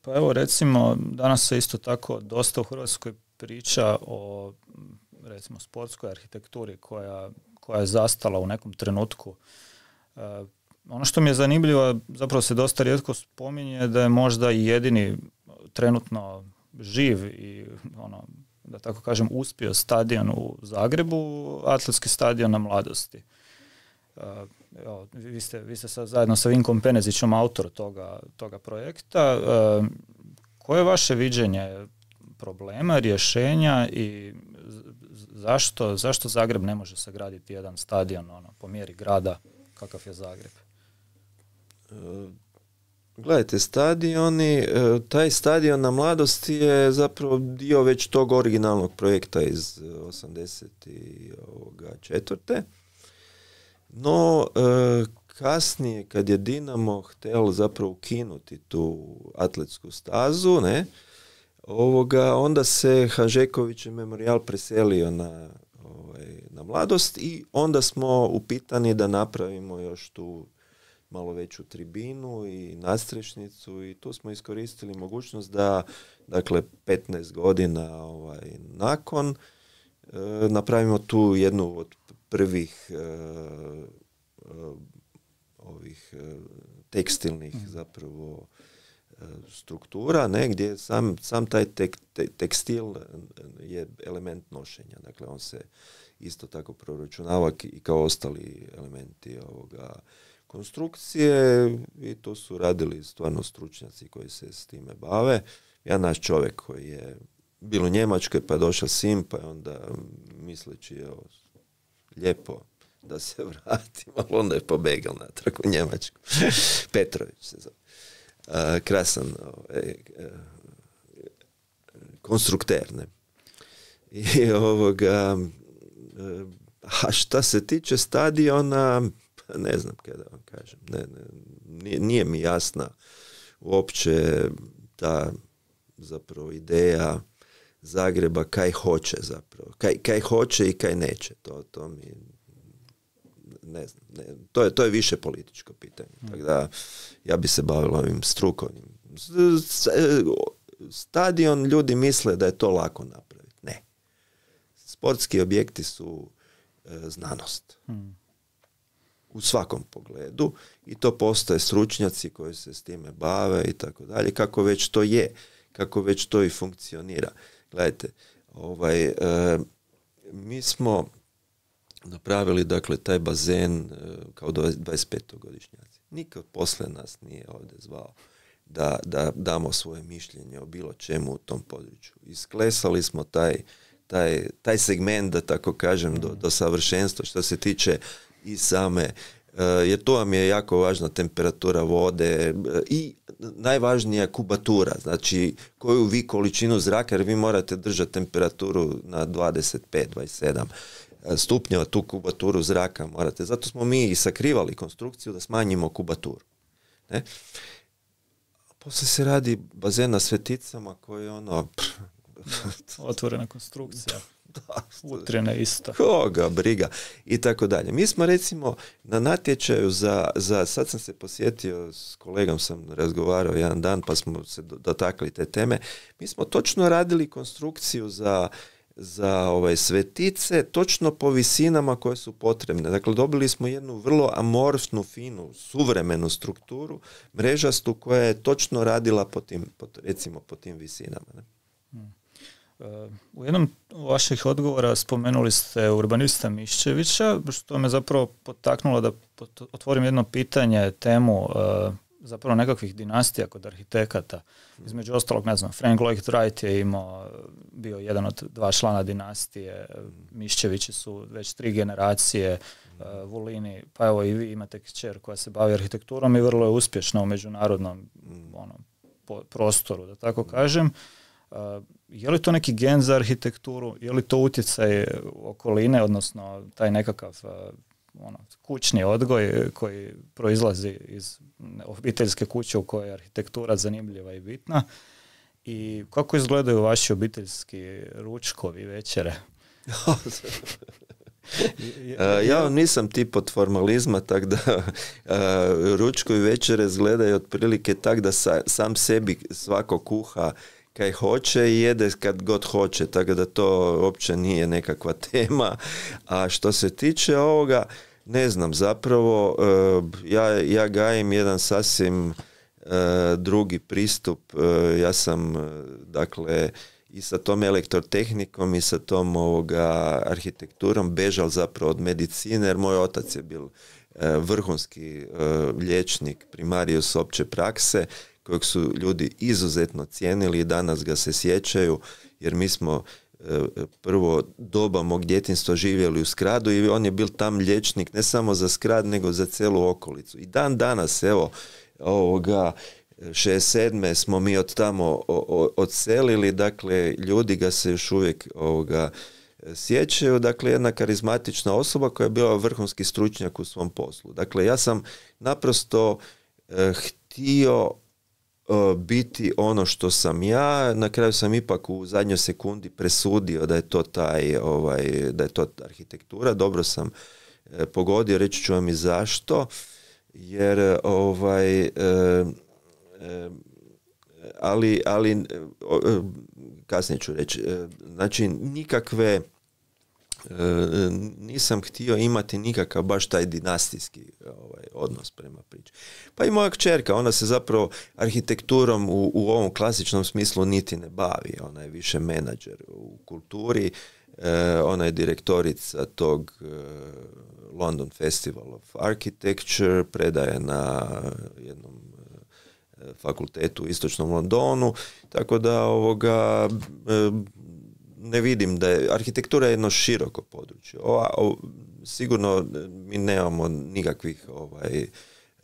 Pa evo, recimo, danas se isto tako dosta u Hrvatskoj priča o, recimo, sportskoj arhitekturi koja koja je zastala u nekom trenutku. Ono što mi je zanimljivo, zapravo se dosta rijetko spominje, da je možda i jedini trenutno živ i da tako kažem uspio stadion u Zagrebu, atletski stadion na Mladosti. Vi ste sad zajedno sa Vinkom Penezićem autor toga projekta. Koje je vaše viđenje problema, rješenja i zašto Zagreb ne može sagraditi jedan stadion po mjeri grada kakav je Zagreb? Gledajte, stadioni, taj stadion na Mladosti je zapravo dio već tog originalnog projekta iz 1984. No, kasnije kad je Dinamo htjel zapravo ukinuti tu atletsku stazu, onda se Hanžekovićev memorijal preselio na Mladost i onda smo upitani da napravimo još tu malo veću tribinu i nadstrešnicu i tu smo iskoristili mogućnost da, dakle, 15 godina nakon napravimo tu jednu od prvih tekstilnih zapravo struktura, gdje sam taj tekstil je element nošenja. Dakle, on se isto tako proračunava i kao ostali elementi ovoga konstrukcije i to su radili stvarno stručnjaci koji se s time bave. Jedan naš čovjek koji je bio u Njemačkoj pa je došao sin, pa je onda misleći lijepo da se vratim, ali onda je pobegao natrag u Njemačku. Petrović se zove. Krasan konstrukter. I a šta se tiče stadiona, ne znam kada vam kažem. Nije mi jasna uopće ta zapravo ideja Zagreba kaj hoće zapravo. Kaj hoće i kaj neće. To mi ne znam. To je više političko pitanje. Tako da ja bi se bavila ovim strukovnim. Stadion, ljudi misle da je to lako napraviti. Ne. Sportski objekti su znanost. U svakom pogledu i to postoje stručnjaci koji se s time bave i tako dalje, kako već to je, kako već to i funkcionira. Gledajte, mi smo napravili, dakle, taj bazen kao 25-godišnjaci. Nikad poslije nas nije ovdje zvao da damo svoje mišljenje o bilo čemu u tom području. Isklesali smo taj segment, da tako kažem, do savršenstva što se tiče i same, jer to vam je jako važna temperatura vode i najvažnija kubatura, znači koju vi količinu zraka, jer vi morate držati temperaturu na 25-27 stupnjeva, tu kubaturu zraka morate. Zato smo mi i sakrivali konstrukciju da smanjimo kubaturu. Ne? Poslije se radi bazen na Sveticama koji je otvorena konstrukcija. Utrena isto. Koga briga i tako dalje. Mi smo recimo na natječaju za sad sam se posjetio, s kolegom sam razgovarao jedan dan pa smo se dotakli te teme. Mi smo točno radili konstrukciju za Svetice točno po visinama koje su potrebne. Dakle, dobili smo jednu vrlo amorfnu, finu, suvremenu strukturu, mrežastu koja je točno radila po tim visinama. Ne? U jednom vaših odgovora spomenuli ste urbanista Miščevića, što me zapravo potaknulo da otvorim jedno pitanje, temu zapravo nekakvih dinastija kod arhitekata. Između ostalog, ne znam, Frank Lloyd Wright je bio jedan od 2 člana dinastije, Miščevići su već 3 generacije, Vulini, pa evo i vi imate kćer koja se bavi arhitekturom i vrlo je uspješna u međunarodnom prostoru, da tako kažem. Je li to neki gen za arhitekturu, je li to utjecaj okoline, odnosno taj nekakav kućni odgoj koji proizlazi iz obiteljske kuće u kojoj je arhitektura zanimljiva i bitna? I kako izgledaju vaši obiteljski ručkovi, večere? Ja nisam tip od formalizma, tako da ručkovi večere izgledaju otprilike tak da sam sebi svako kuha kaj hoće i jede kad god hoće, tako da to uopće nije nekakva tema. A što se tiče ovoga, ne znam, zapravo ja gajim jedan sasvim drugi pristup. Ja sam, dakle, i sa tom elektrotehnikom i sa tom arhitekturom bežal zapravo od medicine, jer moj otac je bil vrhunski liječnik, primarius opće prakse, kojeg su ljudi izuzetno cijenili i danas ga se sjećaju, jer mi smo prvo doba mog djetinjstva živjeli u Skradu i on je bil tam liječnik ne samo za Skrad, nego za celu okolicu. I dan danas, evo, 67. smo mi od tamo odselili, dakle, ljudi ga se još uvijek sjećaju, dakle, jedna karizmatična osoba koja je bila vrhunski stručnjak u svom poslu. Dakle, ja sam naprosto htio biti ono što sam ja, na kraju sam ipak u zadnjoj sekundi presudio da je to da je to arhitektura. Dobro sam pogodio, reći ću vam i zašto, jer ali kasnije ću reći, znači nikakve nisam htio imati nikakav baš taj dinastijski odnos prema priči. Pa i moja kćerka, ona se zapravo arhitekturom u ovom klasičnom smislu niti ne bavi, ona je više menadžer u kulturi, ona je direktorica tog London Festival of Architecture, predaje na jednom fakultetu u istočnom Londonu, tako da ne vidim da je arhitektura jedno široko područje. Sigurno mi nemamo nikakvih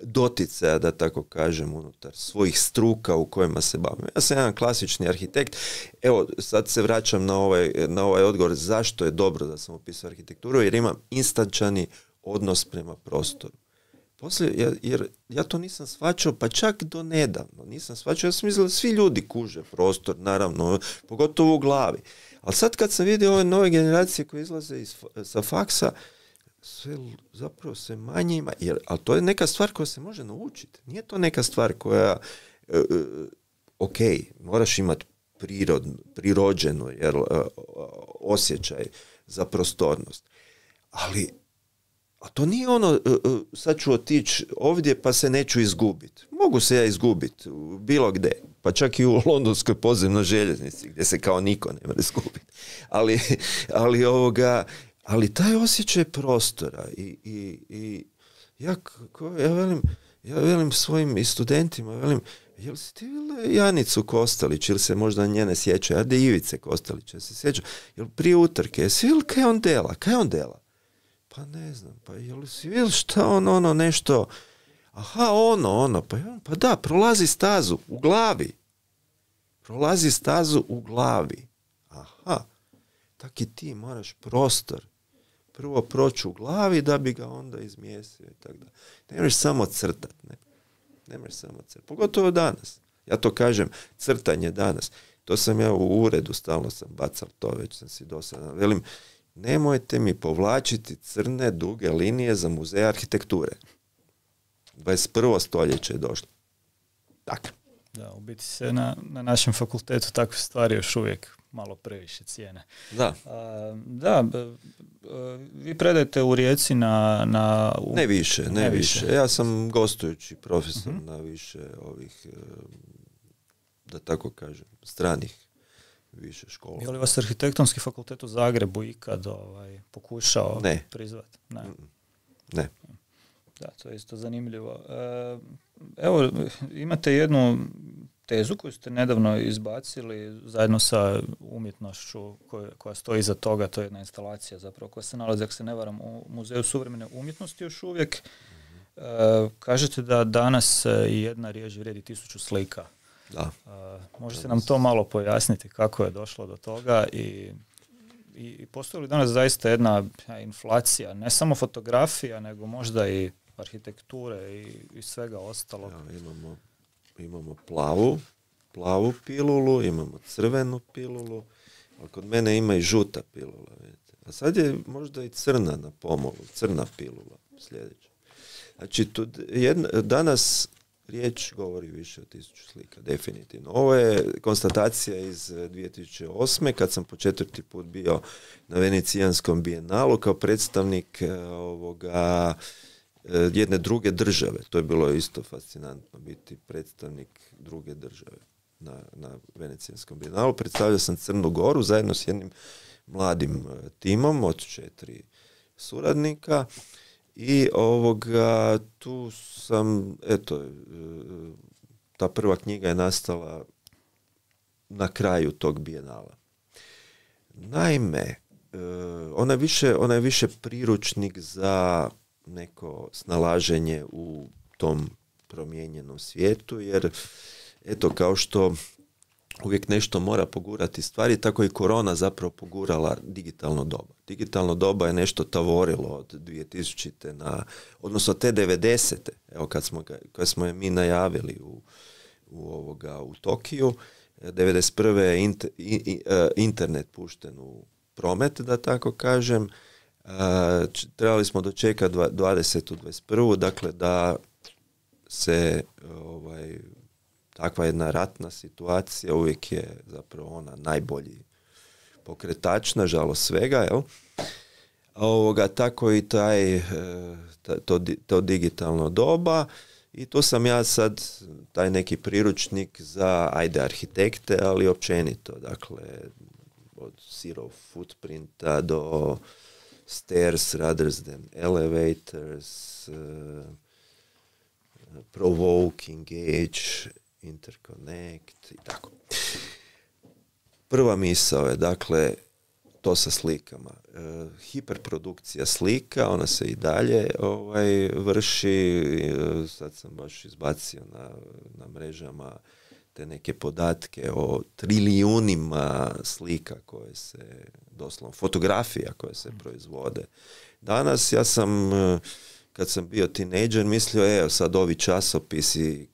doticaja, da tako kažem, unutar svojih struka u kojima se bavimo. Ja sam jedan klasični arhitekt. Evo, sad se vraćam na ovaj odgovor zašto je dobro da sam upisao arhitekturu, jer imam instančani odnos prema prostoru. Poslije, jer ja to nisam shvaćao, pa čak do nedavno nisam shvaćao. Ja sam mislio da svi ljudi kuže prostor, naravno, pogotovo u glavi. Ali sad kad sam vidio ove nove generacije koje izlaze sa faksa, sve zapravo se manje ima, ali to je neka stvar koja se može naučiti. Nije to neka stvar koja, ok, moraš imati prirođenu osjećaj za prostornost. Ali a to nije ono, sad ću otići ovdje pa se neću izgubiti. Mogu se ja izgubiti bilo gdje, pa čak i u londonskoj podzemnoj željeznici gdje se kao niko ne može izgubiti. Ali taj osjećaj prostora i ja velim svojim studentima, jel si ti vidjela Janicu Kostalić ili se možda njene sjećaju, ajde Ivice Kostalića se sjeća, jel prije utrke, jesi vidjela kaj on dela? Pa ne znam, pa jel si vidjela šta ono nešto, aha, pa da, prolazi stazu u glavi. Aha, tak i ti moraš prostor prvo proći u glavi da bi ga onda izmjestio i tako da. Ne možeš samo crtat, pogotovo danas. Ja to kažem, crtanje danas. To sam ja u uredu, stalno sam bacal to, već sam si dosadan. Velim, nemojte mi povlačiti crne, duge linije za muzej arhitekture. 21. stoljeće je došlo. Tako. Da, u biti se na našem fakultetu takve stvari još uvijek malo previše cijene. Da. Vi predajete u Rijeci na Ne više. Ja sam gostujući profesor na više ovih, da tako kažem, stranih više škola. Je li vas arhitektonski fakultet u Zagrebu ikad pokušao prizvati? Ne. Da, to je isto zanimljivo. Evo, imate jednu tezu koju ste nedavno izbacili zajedno sa umjetnošću koja stoji iza toga, to je jedna instalacija zapravo koja se nalazi, ako se ne varam, u Muzeju suvremene umjetnosti još uvijek. Kažete da danas jedna riječ vrijedi 1000 slika. Da. Možete nam to malo pojasniti kako je došlo do toga i postoji li danas zaista jedna inflacija, ne samo fotografija, nego možda i arhitekture i svega ostalog? Imamo plavu pilulu, imamo crvenu pilulu, ali kod mene ima i žuta pilula. Vidite. A sad je možda i crna na pomolu, crna pilula sljedeća. Znači, danas riječ govori više od 1000 slika, definitivno. Ovo je konstatacija iz 2008. kad sam po 4. put bio na Venecijanskom bijenalu kao predstavnik jedne druge države. To je bilo isto fascinantno biti predstavnik druge države na Venecijanskom bijenalu. Predstavljao sam Crnu Goru zajedno s jednim mladim timom od 4 suradnika i tu sam, ta prva knjiga je nastala na kraju tog bijenala. Naime, ona je više priručnik za neko snalaženje u tom promijenjenom svijetu, jer kao što uvijek nešto mora pogurati stvari, tako i korona zapravo pogurala digitalno doba. Digitalno doba je nešto tavorilo od 2000. odnosno te 90. Evo kad smo je mi najavili u Tokiju, 91. je internet pušten u promet, da tako kažem. Trebali smo dočekati 20. 21. Dakle, da se takva jedna ratna situacija uvijek je zapravo ona najbolji pokretač, nažalost svega, jel? Tako i to digitalno doba, i tu sam ja sad taj neki priručnik za arhitekte, ali općenito, dakle od zero footprinta do stairs rather than elevators, provoke, engage, interconnect i tako. Prva misao je, dakle, to sa slikama. Hiperprodukcija slika, ona se i dalje vrši. Sad sam baš izbacio na mrežama te neke podatke o trilijunima slika koje se, doslovno fotografija koje se proizvode. Danas ja sam, kad sam bio tinejdžer, mislio, sad ovi časopisi,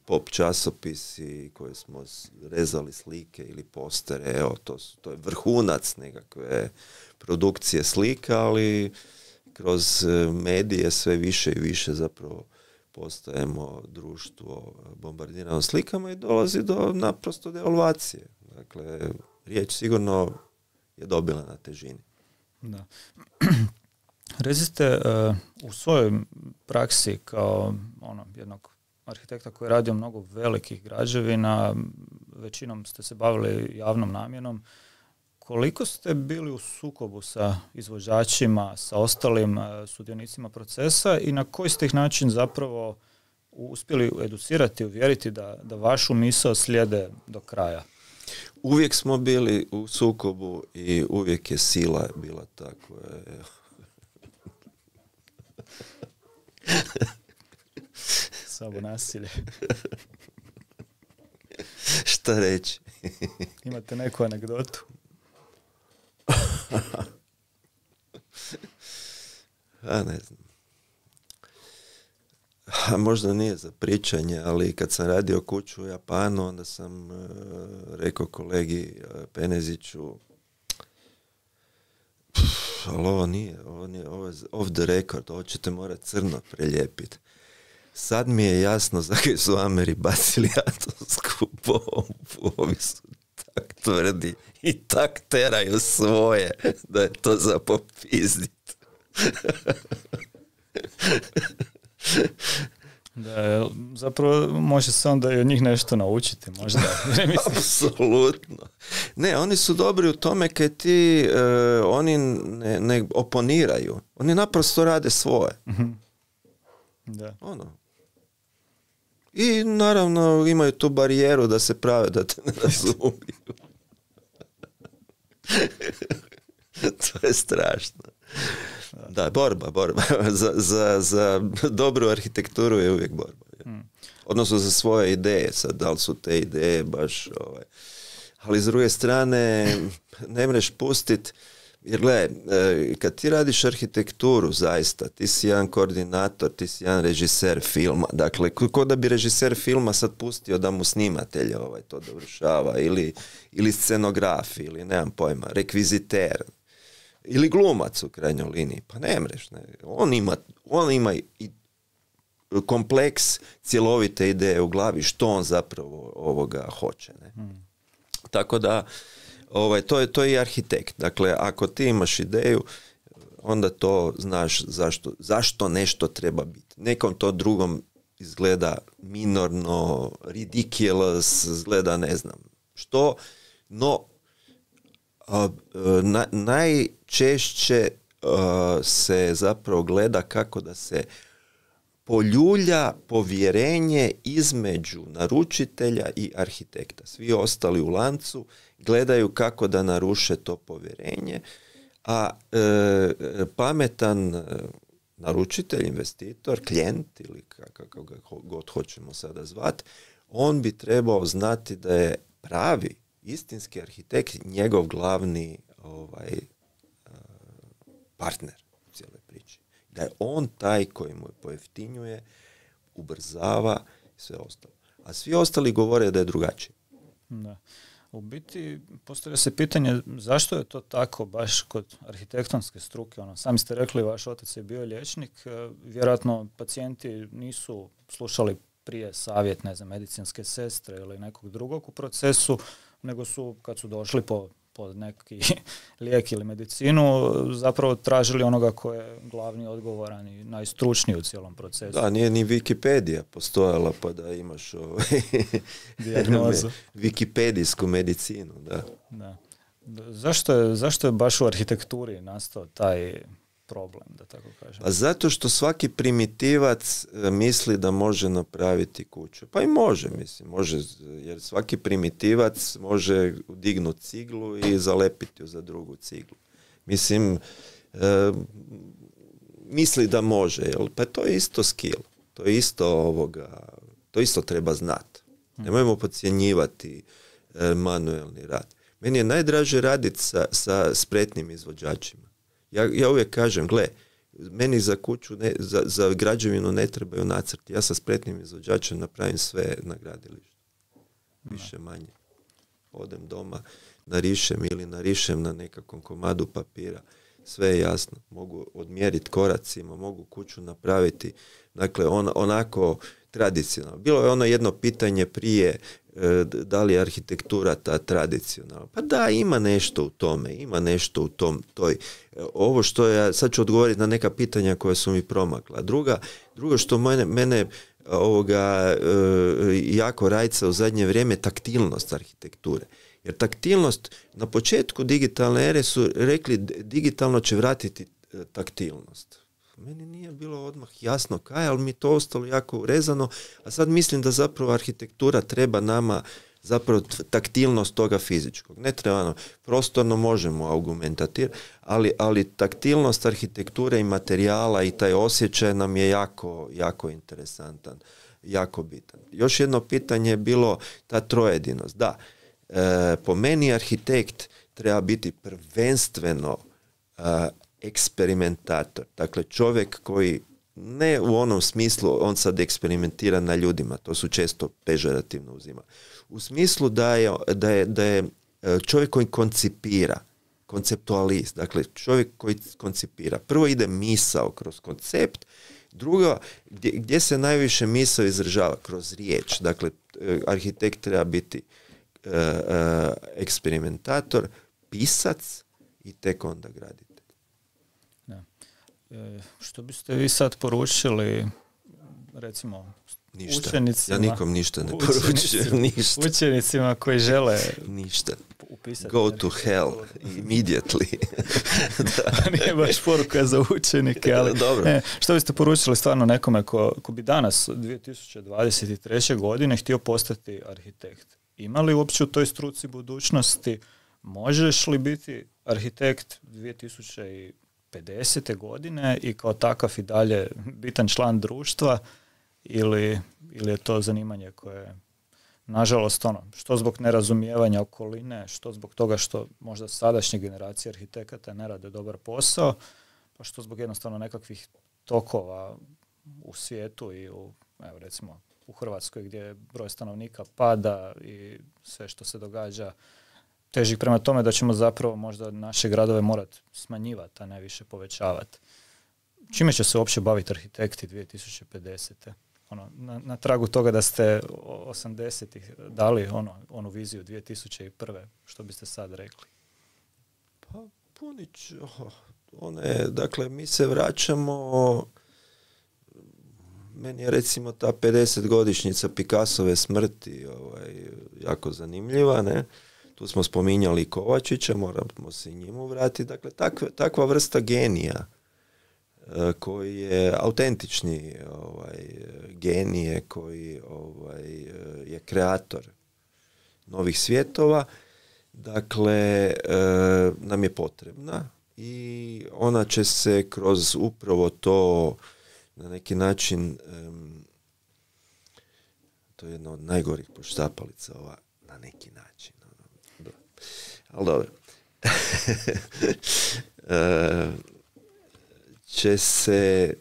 pop časopisi koje smo rezali slike ili postere, to je vrhunac nekakve produkcije slika, ali kroz medije sve više i više zapravo postajemo društvo bombardirano slikama i dolazi do naprosto devalvacije. Dakle, riječ sigurno je dobila na težini. Da. Recite, u svojoj praksi kao jednog arhitekta koji je radio mnogo velikih građevina, većinom ste se bavili javnom namjenom, koliko ste bili u sukobu sa izvođačima, sa ostalim sudionicima procesa i na koji ste ih način zapravo uspjeli educirati, uvjeriti da vašu misao slijede do kraja? Uvijek smo bili u sukobu i uvijek je sila bila tako. Samo nasilje. Šta reći? Imate neku anegdotu? Ne znam. Možda nije za pričanje, ali kad sam radio kuću u Japanu, onda sam rekao kolegi Peneziću, ali ovo je off the record, ovo ćete morati crno preljepiti. Sad mi je jasno zakaj su Ameri bacili atomsku bombu, ovi su tak tvrdi i tak teraju svoje, da je to za popizdit. Da, zapravo može se onda i od njih nešto naučiti, možda. Apsolutno. Ne, oni su dobri u tome kad ti, oni ne oponiraju. Oni naprosto rade svoje. Da. I naravno imaju tu barijeru da se prave da te ne razumiju. To je strašno. Da, borba. za dobru arhitектuru je uvijek borba. Odnosno za svoje ideje. Sad, da li su te ideje baš... Ali s druge strane, ne mreš pustiti. Jer gledaj, kad ti radiš arhitekturu zaista, ti si jedan koordinator, ti si jedan režiser filma. Dakle, ko da bi režiser filma sad pustio da mu snimatelj to dovršava, ili scenograf, ili nemam pojma, rekviziter, ili glumac u krajnjoj liniji. Pa ne mreš, ne. On ima i kompleks cjelovite ideje u glavi, što on zapravo hoće. Ne? Tako da, to je i arhitekt. Dakle, ako ti imaš ideju, onda to znaš zašto nešto treba biti. Nekom to drugom izgleda minorno, ridiculous, izgleda ne znam što, no najčešće se zapravo gleda kako da se poljulja povjerenje između naručitelja i arhitekta. Svi ostali u lancu gledaju kako da naruše to povjerenje, a pametan naručitelj, investitor, klijent ili kako ga god hoćemo sada zvati, on bi trebao znati da je pravi, istinski arhitekt njegov glavni partner u cijeloj priči. Da je on taj koji mu pojeftinjuje, ubrzava i sve ostalo. A svi ostali govore da je drugačije. Da. U biti postavlja se pitanje zašto je to tako baš kod arhitektonske struke. Sami ste rekli, vaš otac je bio liječnik, vjerojatno pacijenti nisu slušali prije savjet, ne znam, medicinske sestre ili nekog drugog u procesu, nego su, kad su došli po neki lijek ili medicinu, zapravo tražili onoga ko je glavni, odgovoran i najstručniji u cijelom procesu. Da, nije ni Wikipedija postojala pa da imaš dijagnozu. Wikipedijsku medicinu, da. Da. Zašto je baš u arhitekturi nastao taj problem, da tako kažem? Pa zato što svaki primitivac misli da može napraviti kuću. Pa i može, jer svaki primitivac može dignuti ciglu i zalepiti ju za drugu ciglu. Misli da može, pa to je isto skill. To je isto treba znati. Nemojmo podcjenjivati manuelni rad. Meni je najdraže raditi sa spretnim izvođačima. Ja uvijek kažem, gle, meni za kuću, za građevinu ne trebaju nacrti. Ja sa spretnim izvođačem napravim sve na gradilištu. Više manje. Odem doma, narišem na nekakvom komadu papira. Sve je jasno. Mogu odmjeriti koracima, mogu kuću napraviti. Dakle, onako tradicionalno. Bilo je ono jedno pitanje prije, da li je arhitektura ta tradicionalna. Pa da, ima nešto u tome, ovo što ja, sad ću odgovoriti na neka pitanja koja su mi promakla. Drugo što mene jako rajca u zadnje vrijeme, taktilnost arhitekture. Jer taktilnost, na početku digitalne ere su rekli digitalno će vratiti taktilnost. Meni nije bilo odmah jasno kaj, ali mi to ostalo jako urezano, a sad mislim da zapravo arhitektura treba nama zapravo taktilnost toga fizičkog. Ne treba, prostorno možemo argumentatirati, ali taktilnost arhitekture i materijala i taj osjećaj nam je jako, jako interesantan, jako bitan. Još jedno pitanje je bilo ta trojedinost. Da, po meni arhitekt treba biti prvenstveno eksperimentator. Dakle, čovjek koji ne u onom smislu on sad eksperimentira na ljudima, to su često pežorativno uzima. U smislu da je čovjek koji koncipira, konceptualist, dakle čovjek koji koncipira. Prvo ide misao kroz koncept, drugo, gdje se najviše misao izražava? Kroz riječ. Dakle, arhitekt treba biti eksperimentator, pisac i tek onda graditi. Što biste vi sad poručili, recimo, ništa. Učenicima? Ja nikom ništa ne poručujem, ništa. Učenicima koji žele ništa. Upisati. Go to hell immediately. Nije baš poruka za učenike, ali dobro. Što biste poručili stvarno nekome ko bi danas 2023. godine htio postati arhitekt? Ima li uopće u toj struci budućnosti? Možeš li biti arhitekt 2050. godine i kao takav i dalje bitan član društva ili je to zanimanje koje, nažalost, što zbog nerazumijevanja okoline, što zbog toga što možda sadašnje generacije arhitekata ne rade dobar posao, pa što zbog jednostavno nekakvih tokova u svijetu i recimo u Hrvatskoj gdje broj stanovnika pada i sve što se događa teži prema tome da ćemo zapravo možda naše gradove morati smanjivati, a ne više povećavati. čime će se uopće baviti arhitekti 2050. Na tragu toga da ste 80-ih dali onu viziju 2001. Što biste sad rekli? Pa Punić, dakle, mi se vraćamo, meni je recimo ta 50-godišnjica Picassove smrti jako zanimljiva, ne? Tu smo spominjali Kovačića, moramo se i njemu vratiti. Dakle, takva vrsta genija koji je autentični genije, koji je kreator novih svjetova, dakle, nam je potrebna i ona će se kroz upravo to na neki način, to je jedna od najgorih poštapalica, na neki način. Ali dobro. Će se,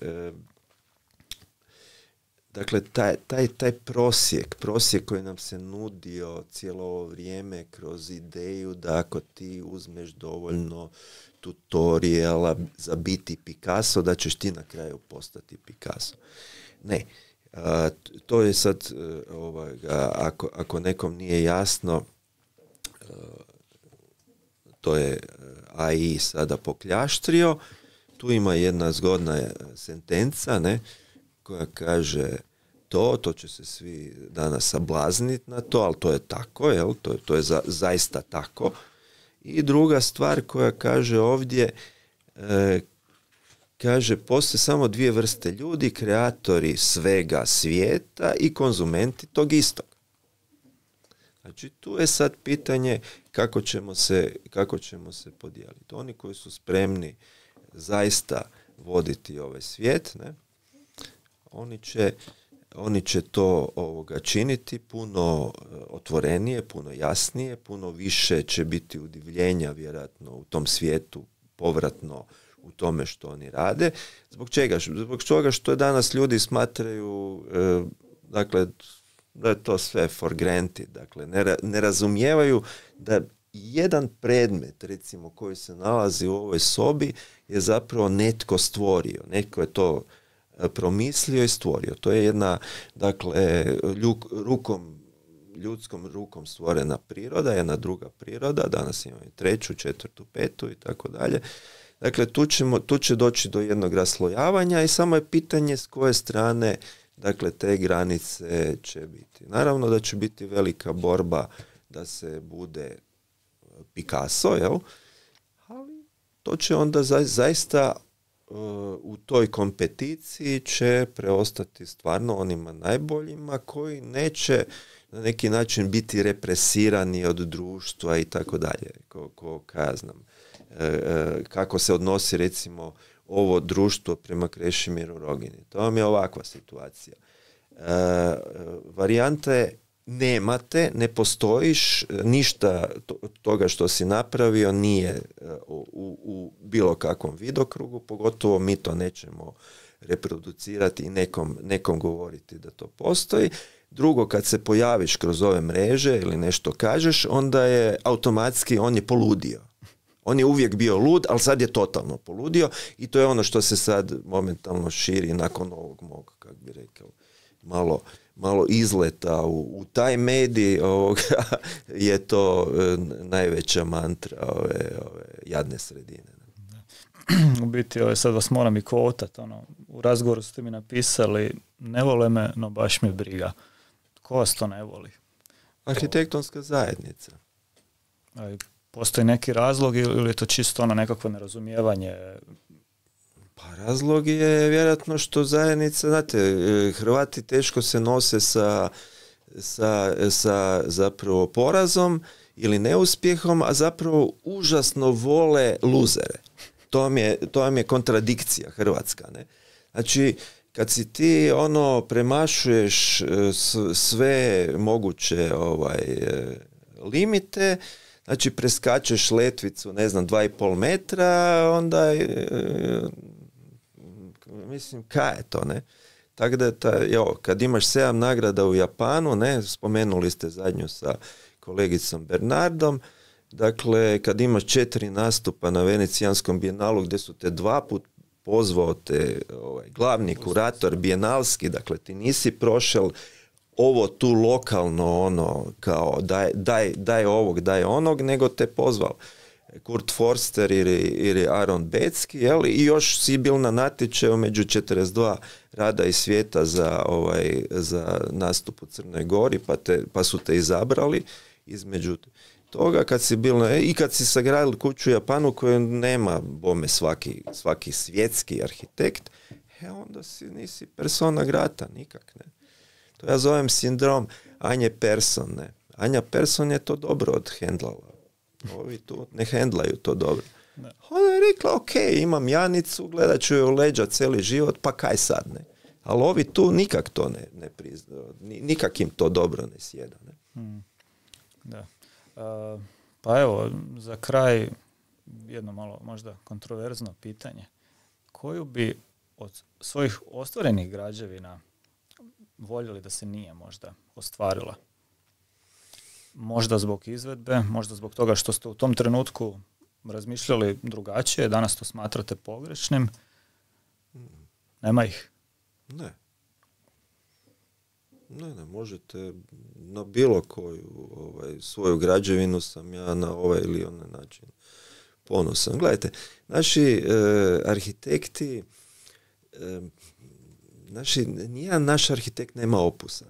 dakle, taj prosjek koji nam se nudio cijelo ovo vrijeme kroz ideju da ako ti uzmeš dovoljno tutoriala za biti Picasso, da ćeš ti na kraju postati Picasso. Ne. To je sad, ako nekom nije jasno, to je AI sada pokljaštrio. Tu ima jedna zgodna sentenca, ne, koja kaže to će se svi danas sablazniti na to, ali to je tako, jel? To je zaista tako. I druga stvar koja kaže ovdje, kaže, postoje samo dvije vrste ljudi, kreatori svega svijeta i konzumenti tog istog. Znači, tu je sad pitanje kako ćemo se podijeliti. Oni koji su spremni zaista voditi ovaj svijet, ne, oni će to činiti puno otvorenije, puno jasnije, puno više će biti udivljenja vjerojatno u tom svijetu povratno u tome što oni rade. Zbog čega? Zbog toga što danas ljudi smatraju, dakle, da je to sve for granted, dakle, ne razumijevaju da jedan predmet, recimo, koji se nalazi u ovoj sobi je zapravo netko stvorio, netko je to promislio i stvorio. To je jedna, dakle, ljudskom rukom stvorena priroda, jedna druga priroda, danas imamo i 3., 4., 5. i tako dalje. Dakle, tu će doći do jednog raslojavanja i samo je pitanje s koje strane, dakle, te granice će biti. Naravno da će biti velika borba da se bude Picasso, jel? Ali to će onda zaista u toj kompeticiji će preostati stvarno onima najboljima koji neće na neki način biti represirani od društva i tako dalje. Kako se odnosi recimo ovo društvo prema Krešimiru Rogini. To vam je ovakva situacija. Varijante nemate, ne postojiš, ništa toga što si napravio nije u bilo kakvom vidokrugu, pogotovo mi to nećemo reproducirati i nekom govoriti da to postoji. Drugo, kad se pojaviš kroz ove mreže ili nešto kažeš, onda je automatski, on je poludio. On je uvijek bio lud, ali sad je totalno poludio i to je ono što se sad momentalno širi nakon ovog mog, kako bi rekao, malo izleta u taj medij, je to najveća mantra ove jadne sredine. U biti, sad vas moram i kvotati. U razgovoru ste mi napisali, ne vole me, no baš me briga. Ko vas to ne voli? Arhitektonska zajednica. Postoji neki razlog ili je to čisto nekakvo nerazumijevanje? Pa razlog je vjerojatno što zajednica, znate, Hrvati teško se nose sa zapravo porazom ili neuspjehom, a zapravo užasno vole luzere. To vam je kontradikcija hrvatska, ne? Znači, kad si ti premašuješ sve moguće limite, znači preskačeš letvicu, 2,5 metra, onda mislim, kaj je to, ne? Tako da, kad imaš 7 nagrada u Japanu, ne, spomenuli ste zadnju sa kolegicom Bernardom, dakle, kad imaš 4 nastupa na Venecijanskom bijenalu gdje su te 2 put pozvao te glavni kurator bijenalski, dakle ti nisi prošel ovo tu lokalno ono kao daj ovog, daj onog, nego te pozvao Kurt Forster ili Aaron Becki, jel? I još si bil na natječaju među 42 rada i svijeta za nastup u Crnoj Gori, pa su te izabrali između toga kad si bil i kad si sagradili kuću u Japanu koju nema bome svaki svjetski arhitekt, onda nisi persona grata nikak, ne. To ja zovem sindrom Anje Persson, ne. Anja Persson je to dobro odhendlala. Ovi tu ne hendlaju to dobro. Ne. Ona je rekla, ok, imam Janicu, gledat ću je u leđa cijeli život, pa kaj sad, ne. Ali ovi tu nikak to ne priznaju, nikak im to dobro ne sjeda, ne. Da. Pa evo, za kraj jedno malo možda kontroverzno pitanje. Koju bi od svojih ostvarenih građevina voljeli da se nije možda ostvarila? Možda zbog izvedbe, možda zbog toga što ste u tom trenutku razmišljali drugačije, danas to smatrate pogrešnim. Nema ih? Ne, možete na bilo koju svoju građevinu sam ja na ovaj ili onaj način ponosan. Gledajte, naši arhitekti, nijedan naš arhitekt nema opusa.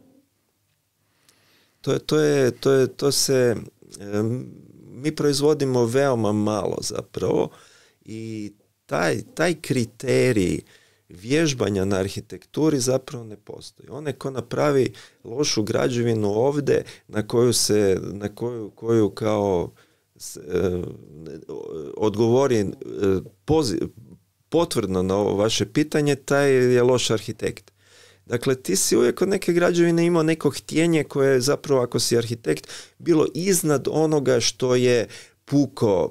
Mi proizvodimo veoma malo zapravo i taj kriterij vježbanja na arhitekturi zapravo ne postoji. Onaj ko napravi lošu građevinu ovdje na koju kao odgovori potvrdno na ovo vaše pitanje, taj je loš arhitekt. Dakle, ti si uvijek od neke građevine imao neko htjenje koje je zapravo, ako si arhitekt, bilo iznad onoga što je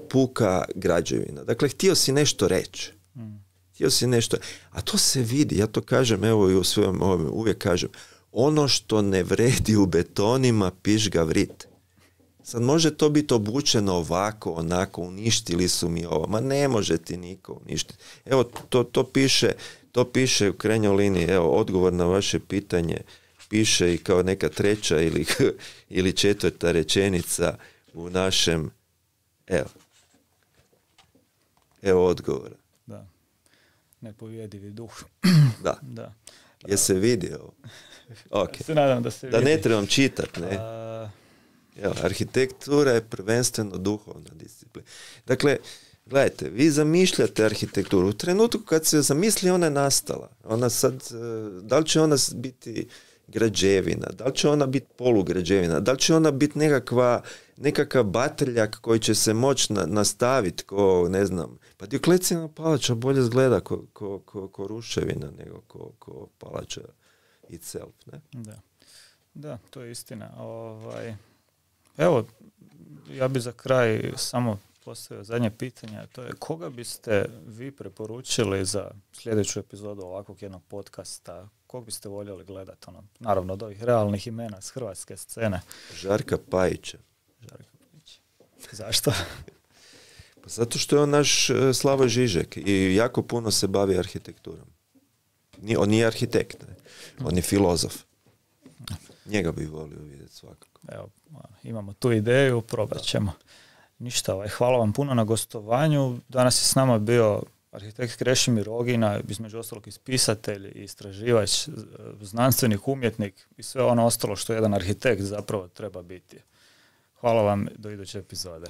puka građevina. Dakle, htio si nešto reći. Htio si nešto, a to se vidi, ja to kažem, evo i u svojom ovome, uvijek kažem, ono što ne vredi u betonima, piš ga vrit. Sad može to biti obučeno ovako, onako, uništili su mi ovo, ma ne može ti niko uništiti. Evo, to piše u krajnjoj liniji, evo, odgovor na vaše pitanje, piše i kao neka treća ili četvrta rečenica u našem, evo odgovora. Da. Nepovjedivi duh. Da. Je se vidio? Okay. Se nadam da se vidi. Da ne trebam čitat, ne? Evo, arhitektura je prvenstveno duhovna disciplina. Dakle, gledajte, vi zamišljate arhitekturu. U trenutku kad se zamisli, ona je nastala. Ona sad, da li će ona biti građevina, da li će ona biti polugrađevina, da li će ona biti nekakav bateljak koji će se moći nastaviti ko, ne znam, pa Dioklecijana palača bolje izgleda ko ruševina nego ko palača itself, ne? Da, to je istina. Evo, ja bi za kraj samo postavio zadnje pitanje, a to je koga biste vi preporučili za sljedeću epizodu ovakvog jednog podcasta? Kog biste voljeli gledati? Naravno, od ovih realnih imena s hrvatske scene. Žarka Pajića. Zašto? Pa zato što je on naš Slavoj Žižek i jako puno se bavi arhitekturom. On nije arhitekt, ne? On je filozof. Njega bi volio vidjeti svakako. Evo, imamo tu ideju, probat ćemo. Ništa, hvala vam puno na gostovanju. Danas je s nama bio arhitekt Krešimir Rogina, između ostalog ispisatelj, istraživač, znanstvenik, umjetnik i sve ono ostalo što jedan arhitekt zapravo treba biti. Hvala vam, do iduće epizode.